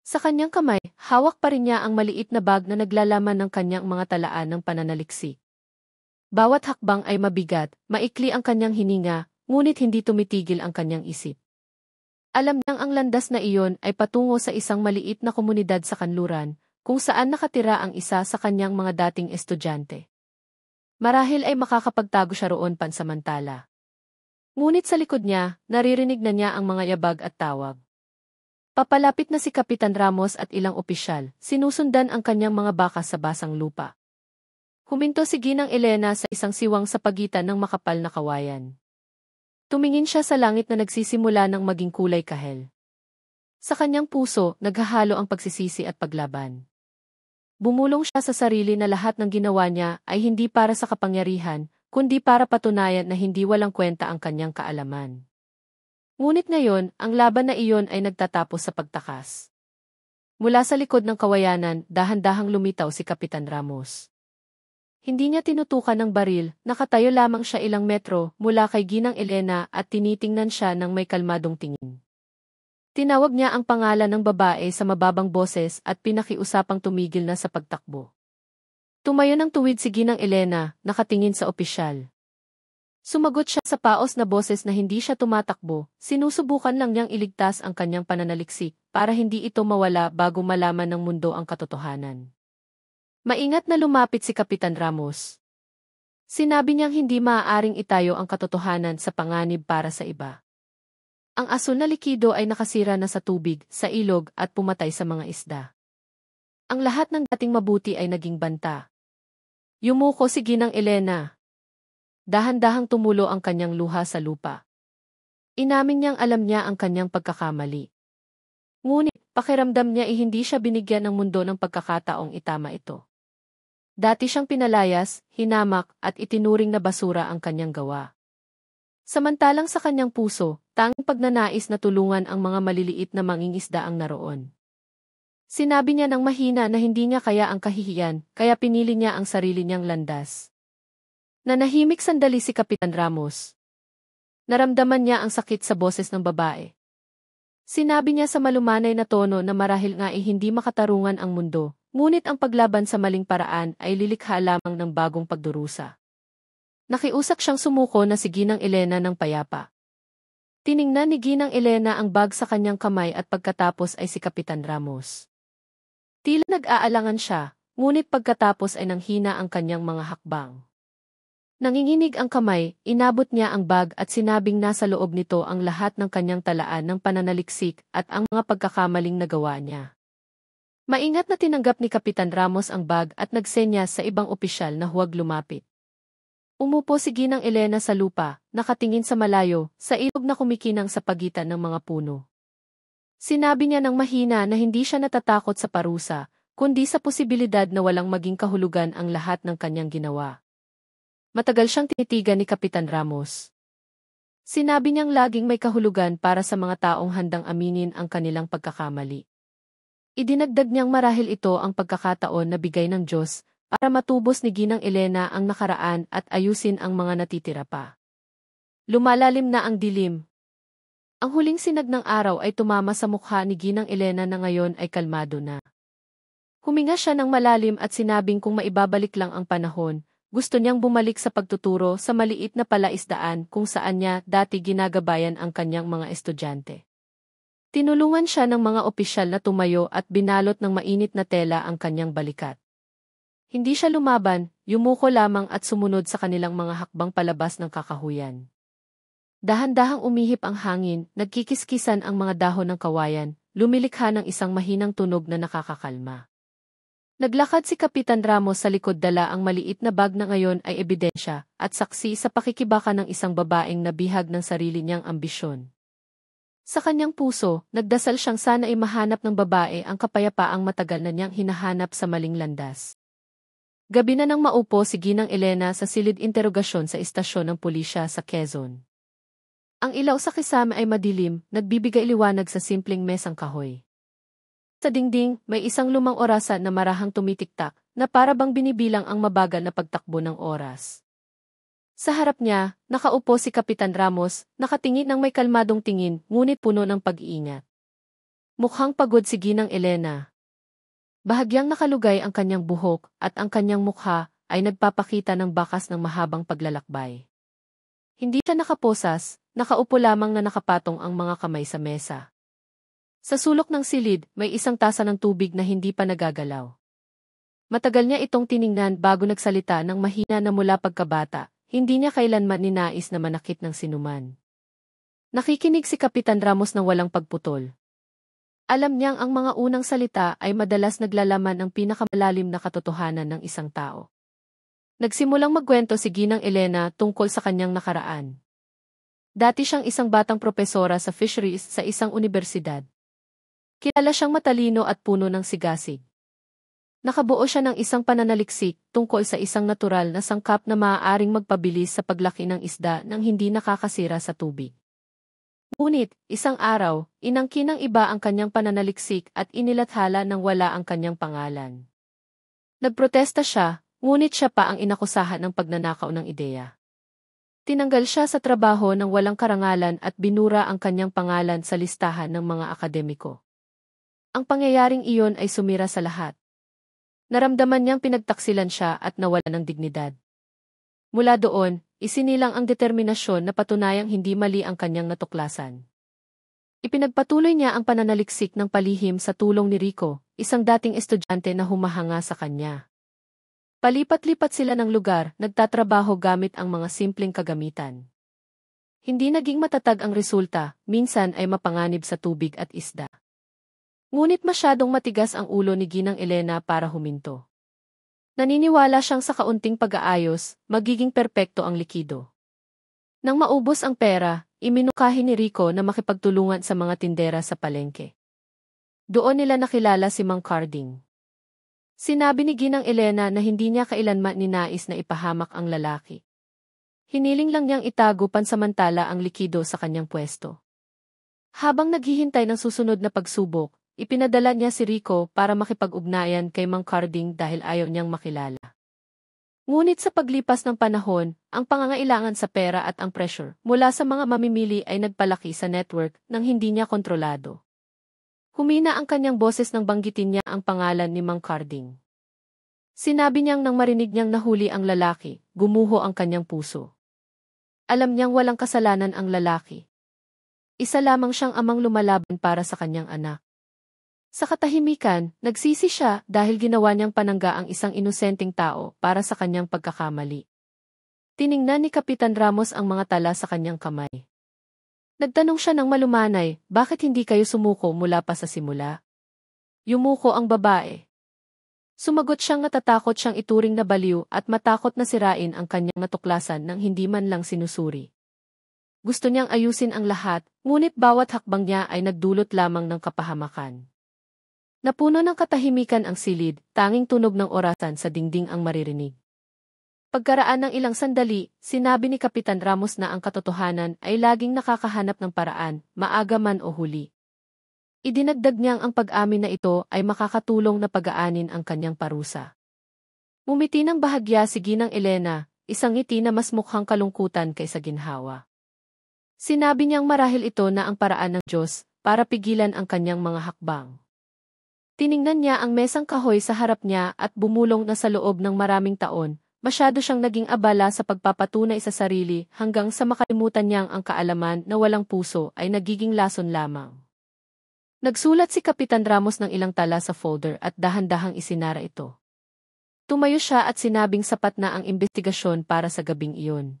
Sa kanyang kamay, hawak pa rin niya ang maliit na bag na naglalaman ng kanyang mga talaan ng pananaliksik. Bawat hakbang ay mabigat, maikli ang kanyang hininga, ngunit hindi tumitigil ang kanyang isip. Alam niyang ang landas na iyon ay patungo sa isang maliit na komunidad sa kanluran, kung saan nakatira ang isa sa kanyang mga dating estudyante. Marahil ay makakapagtago siya roon pansamantala. Ngunit sa likod niya, naririnig na niya ang mga yabag at tawag. Papalapit na si Kapitan Ramos at ilang opisyal, sinusundan ang kanyang mga bakas sa basang lupa. Huminto si Ginang Elena sa isang siwang sa pagitan ng makapal na kawayan. Tumingin siya sa langit na nagsisimula ng maging kulay kahel. Sa kanyang puso, naghahalo ang pagsisisi at paglaban. Bumulong siya sa sarili na lahat ng ginawa niya ay hindi para sa kapangyarihan, kundi para patunayan na hindi walang kwenta ang kanyang kaalaman. Ngunit ngayon, ang laban na iyon ay nagtatapos sa pagtakas. Mula sa likod ng kawayanan, dahan-dahang lumitaw si Kapitan Ramos. Hindi niya tinutukan ng baril, nakatayo lamang siya ilang metro mula kay Ginang Elena at tinitingnan siya ng may kalmadong tingin. Tinawag niya ang pangalan ng babae sa mababang boses at pinakiusapang tumigil na sa pagtakbo. Tumayo ng tuwid si Ginang Elena, nakatingin sa opisyal. Sumagot siya sa paos na boses na hindi siya tumatakbo, sinusubukan lang niyang iligtas ang kanyang pananaliksik para hindi ito mawala bago malaman ng mundo ang katotohanan. Maingat na lumapit si Kapitan Ramos. Sinabi niyang hindi maaaring itayo ang katotohanan sa panganib para sa iba. Ang asul na likido ay nakasira na sa tubig, sa ilog at pumatay sa mga isda. Ang lahat ng dating mabuti ay naging banta. Yumuko si Ginang Elena. Dahan-dahang tumulo ang kanyang luha sa lupa. Inamin niyang alam niya ang kanyang pagkakamali. Ngunit, pakiramdam niya ay hindi siya binigyan ng mundo ng pagkakataong itama ito. Dati siyang pinalayas, hinamak at itinuring na basura ang kanyang gawa. Samantalang sa kanyang puso, tanging pagnanais na tulungan ang mga maliliit na mangingisda ang naroon. Sinabi niya ng mahina na hindi niya kaya ang kahihiyan, kaya pinili niya ang sarili niyang landas. Nanahimik sandali si Kapitan Ramos. Naramdaman niya ang sakit sa boses ng babae. Sinabi niya sa malumanay na tono na marahil nga ay hindi makatarungan ang mundo, ngunit ang paglaban sa maling paraan ay lilikha lamang ng bagong pagdurusa. Nakiusap siyang sumuko na si Ginang Elena ng payapa. Tiningnan ni Ginang Elena ang bag sa kanyang kamay at pagkatapos ay si Kapitan Ramos. Tila nag-aalangan siya, ngunit pagkatapos ay nanghina ang kanyang mga hakbang. Nanginginig ang kamay, inabot niya ang bag at sinabing nasa loob nito ang lahat ng kanyang talaan ng pananaliksik at ang mga pagkakamaling nagawa niya. Maingat na tinanggap ni Kapitan Ramos ang bag at nagsenyas sa ibang opisyal na huwag lumapit. Umupo si Ginang Elena sa lupa, nakatingin sa malayo, sa ilog na kumikinang sa pagitan ng mga puno. Sinabi niya ng mahina na hindi siya natatakot sa parusa, kundi sa posibilidad na walang maging kahulugan ang lahat ng kanyang ginawa. Matagal siyang tinitigan ni Kapitan Ramos. Sinabi niyang laging may kahulugan para sa mga taong handang aminin ang kanilang pagkakamali. Idinagdag niyang marahil ito ang pagkakataon na bigay ng Diyos para matubos ni Ginang Elena ang nakaraan at ayusin ang mga natitira pa. Lumalalim na ang dilim. Ang huling sinag ng araw ay tumama sa mukha ni Ginang Elena na ngayon ay kalmado na. Huminga siya ng malalim at sinabing kung maibabalik lang ang panahon, gusto niyang bumalik sa pagtuturo sa maliit na palaisdaan kung saan niya dati ginagabayan ang kanyang mga estudyante. Tinulungan siya ng mga opisyal na tumayo at binalot ng mainit na tela ang kanyang balikat. Hindi siya lumaban, yumuko lamang at sumunod sa kanilang mga hakbang palabas ng kakahuyan. Dahan-dahang umihip ang hangin, nagkikiskisan ang mga dahon ng kawayan, lumilikha ng isang mahinang tunog na nakakakalma. Naglakad si Kapitan Ramos sa likod dala ang maliit na bag na ngayon ay ebidensya at saksi sa pakikibaka ng isang babaeng nabihag ng sarili niyang ambisyon. Sa kanyang puso, nagdasal siyang sana ay mahanap ng babae ang kapayapaang matagal na niyang hinahanap sa maling landas. Gabi na nang maupo si Ginang Elena sa silid interogasyon sa istasyon ng pulisya sa Quezon. Ang ilaw sa kisame ay madilim, nagbibigay liwanag sa simpleng mesang kahoy. Sa dingding, may isang lumang orasan na marahang tumitiktak, na para bang binibilang ang mabagal na pagtakbo ng oras. Sa harap niya, nakaupo si Kapitan Ramos, nakatingin ng may kalmadong tingin, ngunit puno ng pag-iingat. Mukhang pagod si Ginang Elena. Bahagyang nakalugay ang kanyang buhok, at ang kanyang mukha ay nagpapakita ng bakas ng mahabang paglalakbay. Hindi siya nakaposas, nakaupo lamang na nakapatong ang mga kamay sa mesa. Sa sulok ng silid, may isang tasa ng tubig na hindi pa nagagalaw. Matagal niya itong tiningnan bago nagsalita ng mahina na mula pagkabata, hindi niya kailanman ninais na manakit ng sinuman. Nakikinig si Kapitan Ramos ng walang pagputol. Alam niyang ang mga unang salita ay madalas naglalaman ng pinakamalalim na katotohanan ng isang tao. Nagsimulang magkwento si Ginang Elena tungkol sa kanyang nakaraan. Dati siyang isang batang propesora sa fisheries sa isang unibersidad. Kilala siyang matalino at puno ng sigasig. Nakabuo siya ng isang pananaliksik tungkol sa isang natural na sangkap na maaaring magpabilis sa paglaki ng isda nang hindi nakakasira sa tubig. Ngunit, isang araw, inangkin ng iba ang kanyang pananaliksik at inilathala nang wala ang kanyang pangalan. Nagprotesta siya, ngunit siya pa ang inakusahan ng pagnanakaw ng ideya. Tinanggal siya sa trabaho ng walang karangalan at binura ang kanyang pangalan sa listahan ng mga akademiko. Ang pangyayaring iyon ay sumira sa lahat. Naramdaman niyang pinagtaksilan siya at nawalan ng dignidad. Mula doon, isinilang ang determinasyon na patunayang hindi mali ang kanyang natuklasan. Ipinagpatuloy niya ang pananaliksik ng palihim sa tulong ni Rico, isang dating estudyante na humahanga sa kanya. Palipat-lipat sila ng lugar, nagtatrabaho gamit ang mga simpleng kagamitan. Hindi naging matatag ang resulta, minsan ay mapanganib sa tubig at isda. Ngunit masyadong matigas ang ulo ni Ginang Elena para huminto. Naniniwala siyang sa kaunting pag-aayos, magiging perpekto ang likido. Nang maubos ang pera, iminukahi ni Rico na makipagtulungan sa mga tindera sa palengke. Doon nila nakilala si Mang Carding. Sinabi ni Ginang Elena na hindi niya kailanman ninais na ipahamak ang lalaki. Hiniling lang niyang itago pansamantala ang likido sa kanyang pwesto. Habang naghihintay ng susunod na pagsubok, ipinadala niya si Rico para makipag-ugnayan kay Mang Carding dahil ayaw niyang makilala. Ngunit sa paglipas ng panahon, ang pangangailangan sa pera at ang pressure mula sa mga mamimili ay nagpalaki sa network nang hindi niya kontrolado. Humina ang kanyang boses nang banggitin niya ang pangalan ni Mang Carding. Sinabi niyang nang marinig niyang nahuli ang lalaki, gumuho ang kanyang puso. Alam niyang walang kasalanan ang lalaki. Isa lamang siyang amang lumalaban para sa kanyang anak. Sa katahimikan, nagsisi siya dahil ginawa niyang panangga ang isang inosenteng tao para sa kanyang pagkakamali. Tiningnan ni Kapitan Ramos ang mga tala sa kanyang kamay. Nagtanong siya ng malumanay, bakit hindi kayo sumuko mula pa sa simula? Yumuko ang babae. Sumagot siyang natatakot siyang ituring na baliw at matakot na sirain ang kanyang natuklasan nang hindi man lang sinusuri. Gusto niyang ayusin ang lahat, ngunit bawat hakbang niya ay nagdulot lamang ng kapahamakan. Napuno ng katahimikan ang silid, tanging tunog ng orasan sa dingding ang maririnig. Pagkaraan ng ilang sandali, sinabi ni Kapitan Ramos na ang katotohanan ay laging nakakahanap ng paraan, maaga man o huli. Idinagdag niyang ang pag-amin na ito ay makakatulong na pag-aanin ang kanyang parusa. Ngumiti ng bahagya si Ginang Elena, isang ngiti na mas mukhang kalungkutan kaysa ginhawa. Sinabi niyang marahil ito na ang paraan ng Diyos para pigilan ang kanyang mga hakbang. Tiningnan niya ang mesang kahoy sa harap niya at bumulong na sa loob ng maraming taon, masyado siyang naging abala sa pagpapatunay sa sarili hanggang sa makalimutan niyang ang kaalaman na walang puso ay nagiging lason lamang. Nagsulat si Kapitan Ramos ng ilang tala sa folder at dahan-dahang isinara ito. Tumayo siya at sinabing sapat na ang imbestigasyon para sa gabing iyon.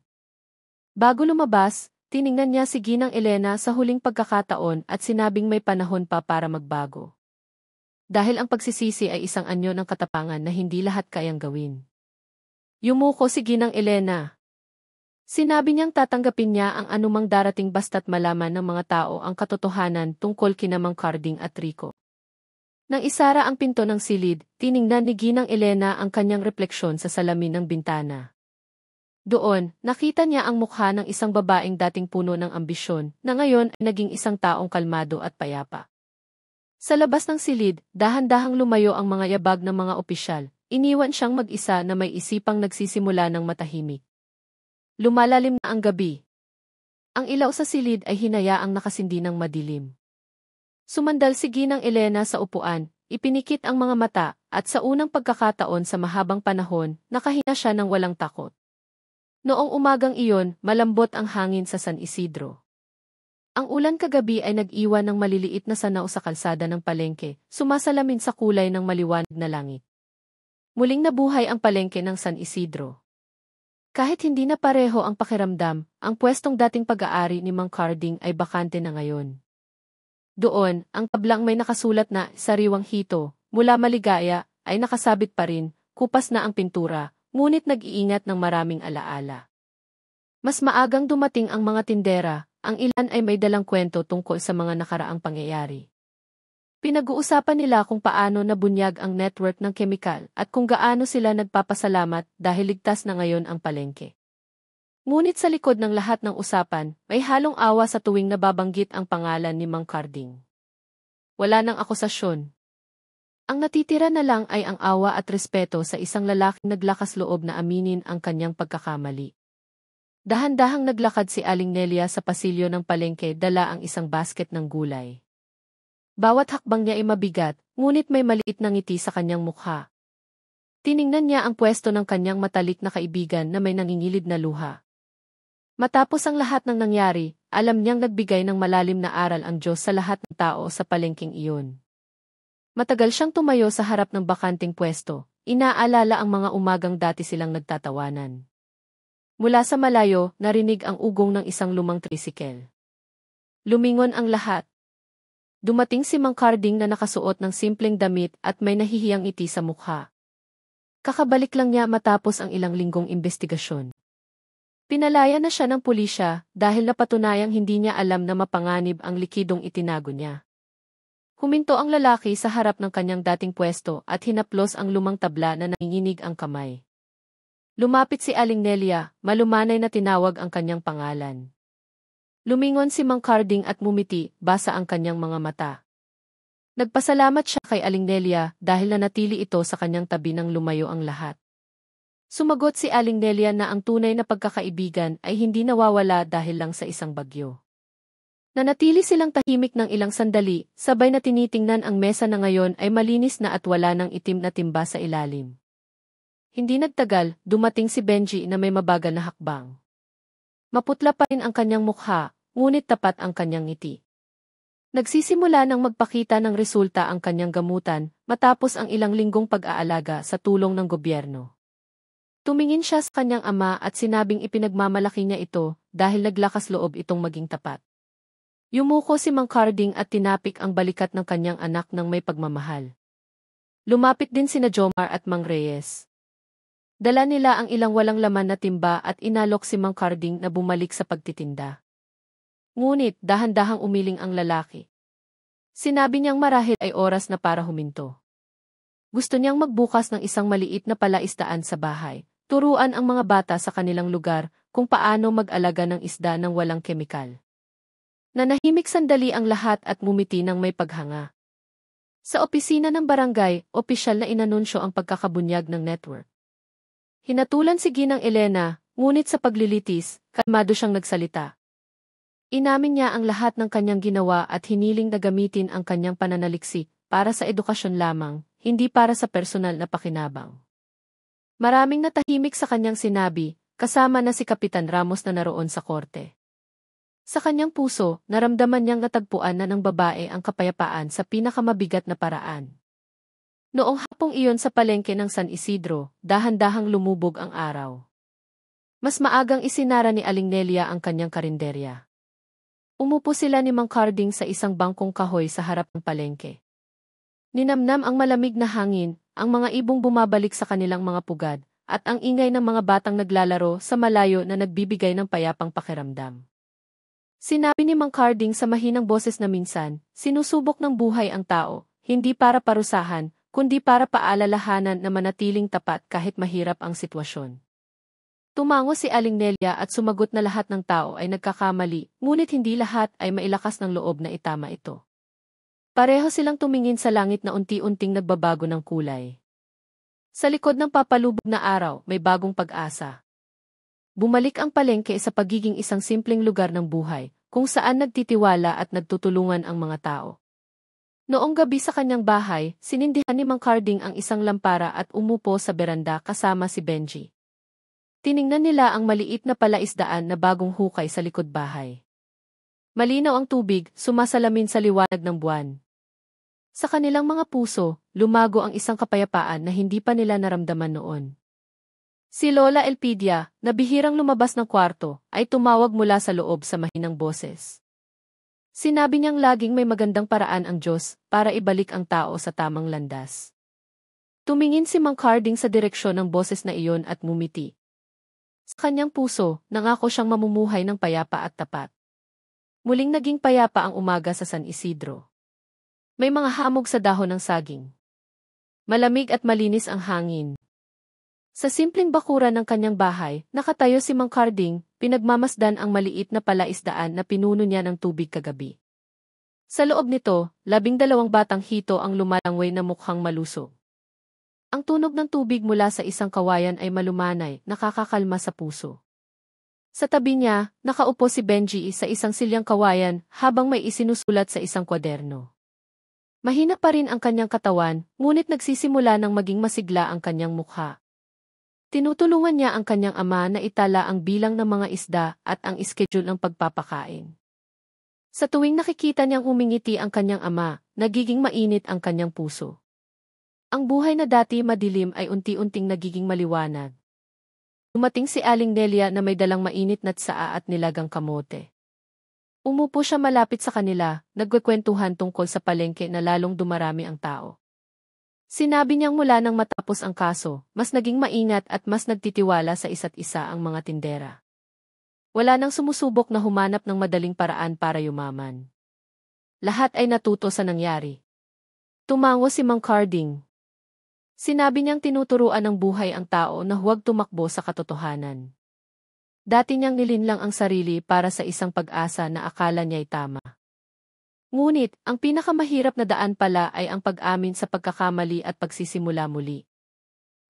Bago lumabas, tiningnan niya si Ginang Elena sa huling pagkakataon at sinabing may panahon pa para magbago. Dahil ang pagsisisi ay isang anyo ng katapangan na hindi lahat kayang gawin. Yumuko si Ginang Elena. Sinabi niyang tatanggapin niya ang anumang darating basta't malaman ng mga tao ang katotohanan tungkol kina Mang Carding at Rico. Nang isara ang pinto ng silid, tiningnan ni Ginang Elena ang kanyang refleksyon sa salamin ng bintana. Doon, nakita niya ang mukha ng isang babaeng dating puno ng ambisyon, na ngayon ay naging isang taong kalmado at payapa. Sa labas ng silid, dahan-dahang lumayo ang mga yabag ng mga opisyal, iniwan siyang mag-isa na may isipang nagsisimula ng matahimik. Lumalalim na ang gabi. Ang ilaw sa silid ay hinayaang nakasindi ng madilim. Sumandal si Ginang Elena sa upuan, ipinikit ang mga mata, at sa unang pagkakataon sa mahabang panahon, nakahinga siya ng walang takot. Noong umagang iyon, malambot ang hangin sa San Isidro. Ang ulan kagabi ay nag-iwan ng maliliit na sanaw sa kalsada ng palengke, sumasalamin sa kulay ng maliwanag na langit. Muling nabuhay ang palengke ng San Isidro. Kahit hindi na pareho ang pakiramdam, ang pwestong dating pag-aari ni Mang Carding ay bakante na ngayon. Doon, ang tablang may nakasulat na Sariwang Hito, mula maligaya, ay nakasabit pa rin, kupas na ang pintura, ngunit nag-iingat ng maraming alaala. Mas maagang dumating ang mga tindera, ang ilan ay may dalang kwento tungkol sa mga nakaraang pangyayari. Pinag-uusapan nila kung paano nabunyag ang network ng kemikal at kung gaano sila nagpapasalamat dahil ligtas na ngayon ang palengke. Ngunit sa likod ng lahat ng usapan, may halong awa sa tuwing nababanggit ang pangalan ni Mang Carding. Wala nang akusasyon. Ang natitira na lang ay ang awa at respeto sa isang lalaking naglakas loob na aminin ang kanyang pagkakamali. Dahan-dahang naglakad si Aling Nelia sa pasilyo ng palengke dala ang isang basket ng gulay. Bawat hakbang niya ay mabigat, ngunit may maliit na ngiti sa kanyang mukha. Tiningnan niya ang pwesto ng kanyang matalik na kaibigan na may nangingilid na luha. Matapos ang lahat ng nangyari, alam niyang nagbigay ng malalim na aral ang Diyos sa lahat ng tao sa palengking iyon. Matagal siyang tumayo sa harap ng bakanting pwesto, inaalala ang mga umagang dati silang nagtatawanan. Mula sa malayo, narinig ang ugong ng isang lumang tricycle. Lumingon ang lahat. Dumating si Mang Carding na nakasuot ng simpleng damit at may nahihiyang ngiti sa mukha. Kakabalik lang niya matapos ang ilang linggong investigasyon. Pinalaya na siya ng pulisya dahil napatunayang hindi niya alam na mapanganib ang likidong itinago niya. Huminto ang lalaki sa harap ng kanyang dating pwesto at hinaplos ang lumang tabla na nanginginig ang kamay. Lumapit si Aling Nelia, malumanay na tinawag ang kanyang pangalan. Lumingon si Mang Carding at mumiti, basa ang kanyang mga mata. Nagpasalamat siya kay Aling Nelia dahil nanatili ito sa kanyang tabi nang lumayo ang lahat. Sumagot si Aling Nelia na ang tunay na pagkakaibigan ay hindi nawawala dahil lang sa isang bagyo. Nanatili silang tahimik ng ilang sandali, sabay na tinitingnan ang mesa na ngayon ay malinis na at wala ng itim na timba sa ilalim. Hindi nagtagal, dumating si Benji na may mabagal na hakbang. Maputla pa rin ang kanyang mukha, ngunit tapat ang kanyang ngiti. Nagsisimula ng magpakita ng resulta ang kanyang gamutan, matapos ang ilang linggong pag-aalaga sa tulong ng gobyerno. Tumingin siya sa kanyang ama at sinabing ipinagmamalaki niya ito dahil naglakas loob itong maging tapat. Yumuko si Mang Carding at tinapik ang balikat ng kanyang anak ng may pagmamahal. Lumapit din sina Jomar at Mang Reyes. Dala nila ang ilang walang laman na timba at inalok si Mang Carding na bumalik sa pagtitinda. Ngunit dahan-dahang umiling ang lalaki. Sinabi niyang marahil ay oras na para huminto. Gusto niyang magbukas ng isang maliit na palaisdaan sa bahay, turuan ang mga bata sa kanilang lugar kung paano mag-alaga ng isda ng walang kemikal. Nanahimik sandali ang lahat at mumiti ng may paghanga. Sa opisina ng barangay, opisyal na inanunsyo ang pagkakabunyag ng network. Hinatulan si Ginang Elena, ngunit sa paglilitis, kalmado siyang nagsalita. Inamin niya ang lahat ng kanyang ginawa at hiniling na gamitin ang kanyang pananaliksik para sa edukasyon lamang, hindi para sa personal na pakinabang. Maraming natahimik sa kanyang sinabi, kasama na si Kapitan Ramos na naroon sa korte. Sa kanyang puso, naramdaman niyang natagpuan na ng babae ang kapayapaan sa pinakamabigat na paraan. Noong hapong iyon sa palengke ng San Isidro, dahan-dahang lumubog ang araw. Mas maagang isinara ni Aling Nelia ang kanyang karinderya. Umupo sila ni Mang Carding sa isang bangkong kahoy sa harap ng palengke. Ninamnam ang malamig na hangin, ang mga ibong bumabalik sa kanilang mga pugad, at ang ingay ng mga batang naglalaro sa malayo na nagbibigay ng payapang pakiramdam. Sinabi ni Mang Carding sa mahinang boses na minsan, sinusubok ng buhay ang tao, hindi para parusahan, kundi para paalalahanan na manatiling tapat kahit mahirap ang sitwasyon. Tumango si Aling Nelia at sumagot na lahat ng tao ay nagkakamali, ngunit hindi lahat ay mailakas ng loob na itama ito. Pareho silang tumingin sa langit na unti-unting nagbabago ng kulay. Sa likod ng papalubog na araw, may bagong pag-asa. Bumalik ang palengke sa pagiging isang simpleng lugar ng buhay, kung saan nagtitiwala at nagtutulungan ang mga tao. Noong gabi sa kanyang bahay, sinindihan ni Mang Carding ang isang lampara at umupo sa beranda kasama si Benji. Tiningnan nila ang maliit na palaisdaan na bagong hukay sa likod bahay. Malinaw ang tubig, sumasalamin sa liwanag ng buwan. Sa kanilang mga puso, lumago ang isang kapayapaan na hindi pa nila naramdaman noon. Si Lola Elpidia, na bihirang lumabas ng kwarto, ay tumawag mula sa loob sa mahinang boses. Sinabi niyang laging may magandang paraan ang Diyos para ibalik ang tao sa tamang landas. Tumingin si Mang Carding sa direksyon ng boses na iyon at mumiti. Sa kanyang puso, nangako siyang mamumuhay ng payapa at tapat. Muling naging payapa ang umaga sa San Isidro. May mga hamog sa dahon ng saging. Malamig at malinis ang hangin. Sa simpleng bakuran ng kanyang bahay, nakatayo si Mang Carding, pinagmamasdan ang maliit na palaisdaan na pinuno niya ng tubig kagabi. Sa loob nito, 12 batang hito ang lumalangway na mukhang malusog. Ang tunog ng tubig mula sa isang kawayan ay malumanay, nakakakalma sa puso. Sa tabi niya, nakaupo si Benji sa isang silyang kawayan habang may isinusulat sa isang kwaderno. Mahina pa rin ang kanyang katawan, ngunit nagsisimula ng maging masigla ang kanyang mukha. Tinutulungan niya ang kanyang ama na itala ang bilang ng mga isda at ang iskedul ng pagpapakain. Sa tuwing nakikita niyang umingiti ang kanyang ama, nagiging mainit ang kanyang puso. Ang buhay na dati madilim ay unti-unting nagiging maliwanag. Dumating si Aling Nelia na may dalang mainit na tsaa at nilagang kamote. Umupo siya malapit sa kanila, nagkukwentuhan tungkol sa palengke na lalong dumarami ang tao. Sinabi niyang mula nang matapos ang kaso, mas naging maingat at mas nagtitiwala sa isa't isa ang mga tindera. Wala nang sumusubok na humanap ng madaling paraan para yumaman. Lahat ay natuto sa nangyari. Tumango si Mang Carding. Sinabi niyang tinuturuan ng buhay ang tao na huwag tumakbo sa katotohanan. Dati niyang nilinlang ang sarili para sa isang pag-asa na akala niya'y tama. Ngunit, ang pinakamahirap na daan pala ay ang pag-amin sa pagkakamali at pagsisimula muli.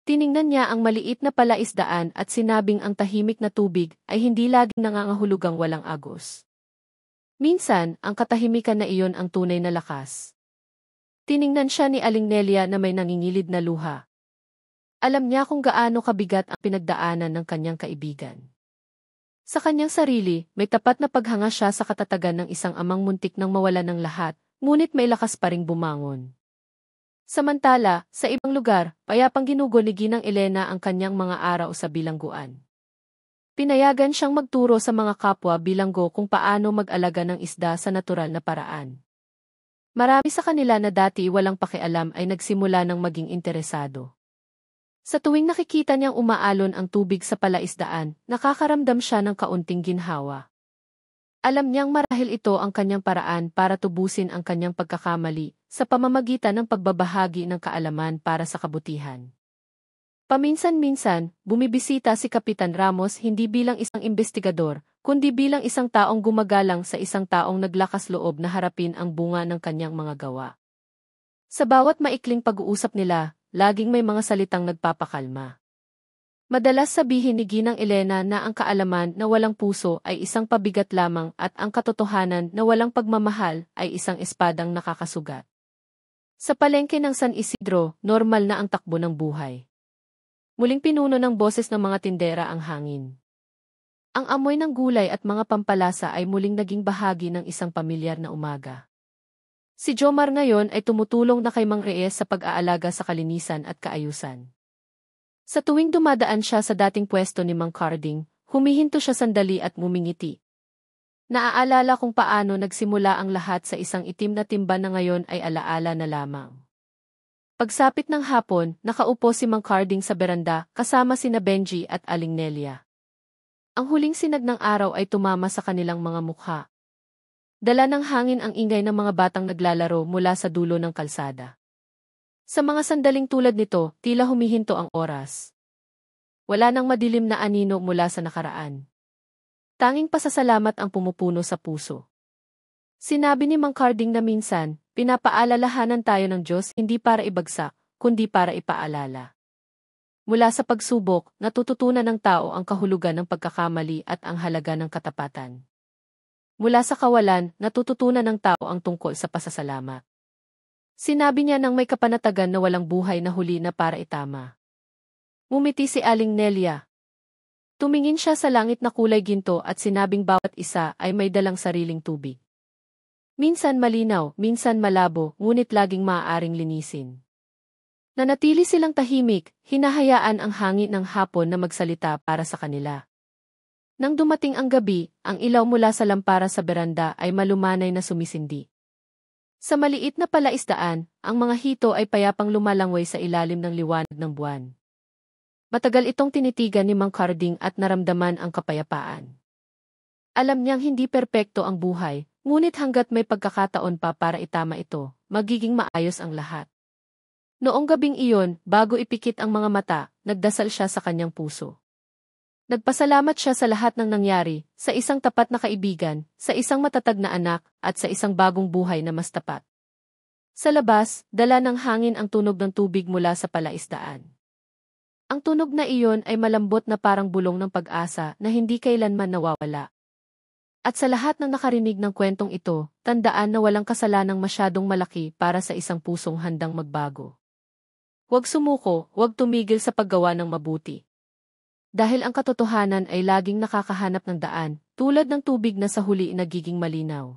Tiningnan niya ang maliit na palaisdaan at sinabing ang tahimik na tubig ay hindi laging nangangahulugang walang agos. Minsan, ang katahimikan na iyon ang tunay na lakas. Tiningnan siya ni Aling Nelia na may nangingilid na luha. Alam niya kung gaano kabigat ang pinagdaanan ng kanyang kaibigan. Sa kanyang sarili, may tapat na paghanga siya sa katatagan ng isang amang muntik nang mawala ng lahat, ngunit may lakas pa ring bumangon. Samantala, sa ibang lugar, payapang ginugol-ligi ng Elena ang kanyang mga araw sa bilangguan. Pinayagan siyang magturo sa mga kapwa bilanggo kung paano mag-alaga ng isda sa natural na paraan. Marami sa kanila na dati walang pakialam ay nagsimula ng maging interesado. Sa tuwing nakikita niyang umaalon ang tubig sa palaisdaan, nakakaramdam siya ng kaunting ginhawa. Alam niyang marahil ito ang kanyang paraan para tubusin ang kanyang pagkakamali sa pamamagitan ng pagbabahagi ng kaalaman para sa kabutihan. Paminsan-minsan, bumibisita si Kapitan Ramos hindi bilang isang investigador, kundi bilang isang taong gumagalang sa isang taong naglakas loob na harapin ang bunga ng kanyang mga gawa. Sa bawat maikling pag-uusap nila, laging may mga salitang nagpapakalma. Madalas sabihin ni Ginang Elena na ang kaalaman na walang puso ay isang pabigat lamang at ang katotohanan na walang pagmamahal ay isang espadang nakakasugat. Sa palengke ng San Isidro, normal na ang takbo ng buhay. Muling pinuno ng boses ng mga tindera ang hangin. Ang amoy ng gulay at mga pampalasa ay muling naging bahagi ng isang pamilyar na umaga. Si Jomar ngayon ay tumutulong na kay Mang Reyes sa pag-aalaga sa kalinisan at kaayusan. Sa tuwing dumadaan siya sa dating pwesto ni Mang Carding, humihinto siya sandali at ngumingiti. Naaalala kung paano nagsimula ang lahat sa isang itim na timba na ngayon ay alaala na lamang. Pagsapit ng hapon, nakaupo si Mang Carding sa beranda kasama sina Benji at Aling Nelia. Ang huling sinag ng araw ay tumama sa kanilang mga mukha. Dala ng hangin ang ingay ng mga batang naglalaro mula sa dulo ng kalsada. Sa mga sandaling tulad nito, tila humihinto ang oras. Wala nang madilim na anino mula sa nakaraan. Tanging pasasalamat ang pumupuno sa puso. Sinabi ni Mang Carding na minsan, pinapaalalahanan tayo ng Diyos hindi para ibagsak, kundi para ipaalala. Mula sa pagsubok, natututunan ng tao ang kahulugan ng pagkakamali at ang halaga ng katapatan. Mula sa kawalan, natututunan ng tao ang tungkol sa pasasalamat. Sinabi niya nang may kapanatagan na walang buhay na huli na para itama. Ngumiti si Aling Nelia. Tumingin siya sa langit na kulay ginto at sinabing bawat isa ay may dalang sariling tubig. Minsan malinaw, minsan malabo, ngunit laging maaaring linisin. Nanatili silang tahimik, hinahayaan ang hangin ng hapon na magsalita para sa kanila. Nang dumating ang gabi, ang ilaw mula sa lampara sa beranda ay malumanay na sumisindi. Sa maliit na palaisdaan, ang mga hito ay payapang lumalangway sa ilalim ng liwanag ng buwan. Matagal itong tinitigan ni Mang Carding at naramdaman ang kapayapaan. Alam niyang hindi perpekto ang buhay, ngunit hanggat may pagkakataon pa para itama ito, magiging maayos ang lahat. Noong gabing iyon, bago ipikit ang mga mata, nagdasal siya sa kanyang puso. Nagpasalamat siya sa lahat ng nangyari, sa isang tapat na kaibigan, sa isang matatag na anak, at sa isang bagong buhay na mas tapat. Sa labas, dala ng hangin ang tunog ng tubig mula sa palaisdaan. Ang tunog na iyon ay malambot na parang bulong ng pag-asa na hindi kailanman nawawala. At sa lahat ng nakarinig ng kwentong ito, tandaan na walang kasalanang masyadong malaki para sa isang pusong handang magbago. Huwag sumuko, huwag tumigil sa paggawa ng mabuti. Dahil ang katotohanan ay laging nakakahanap ng daan, tulad ng tubig na sa huli nagiging malinaw.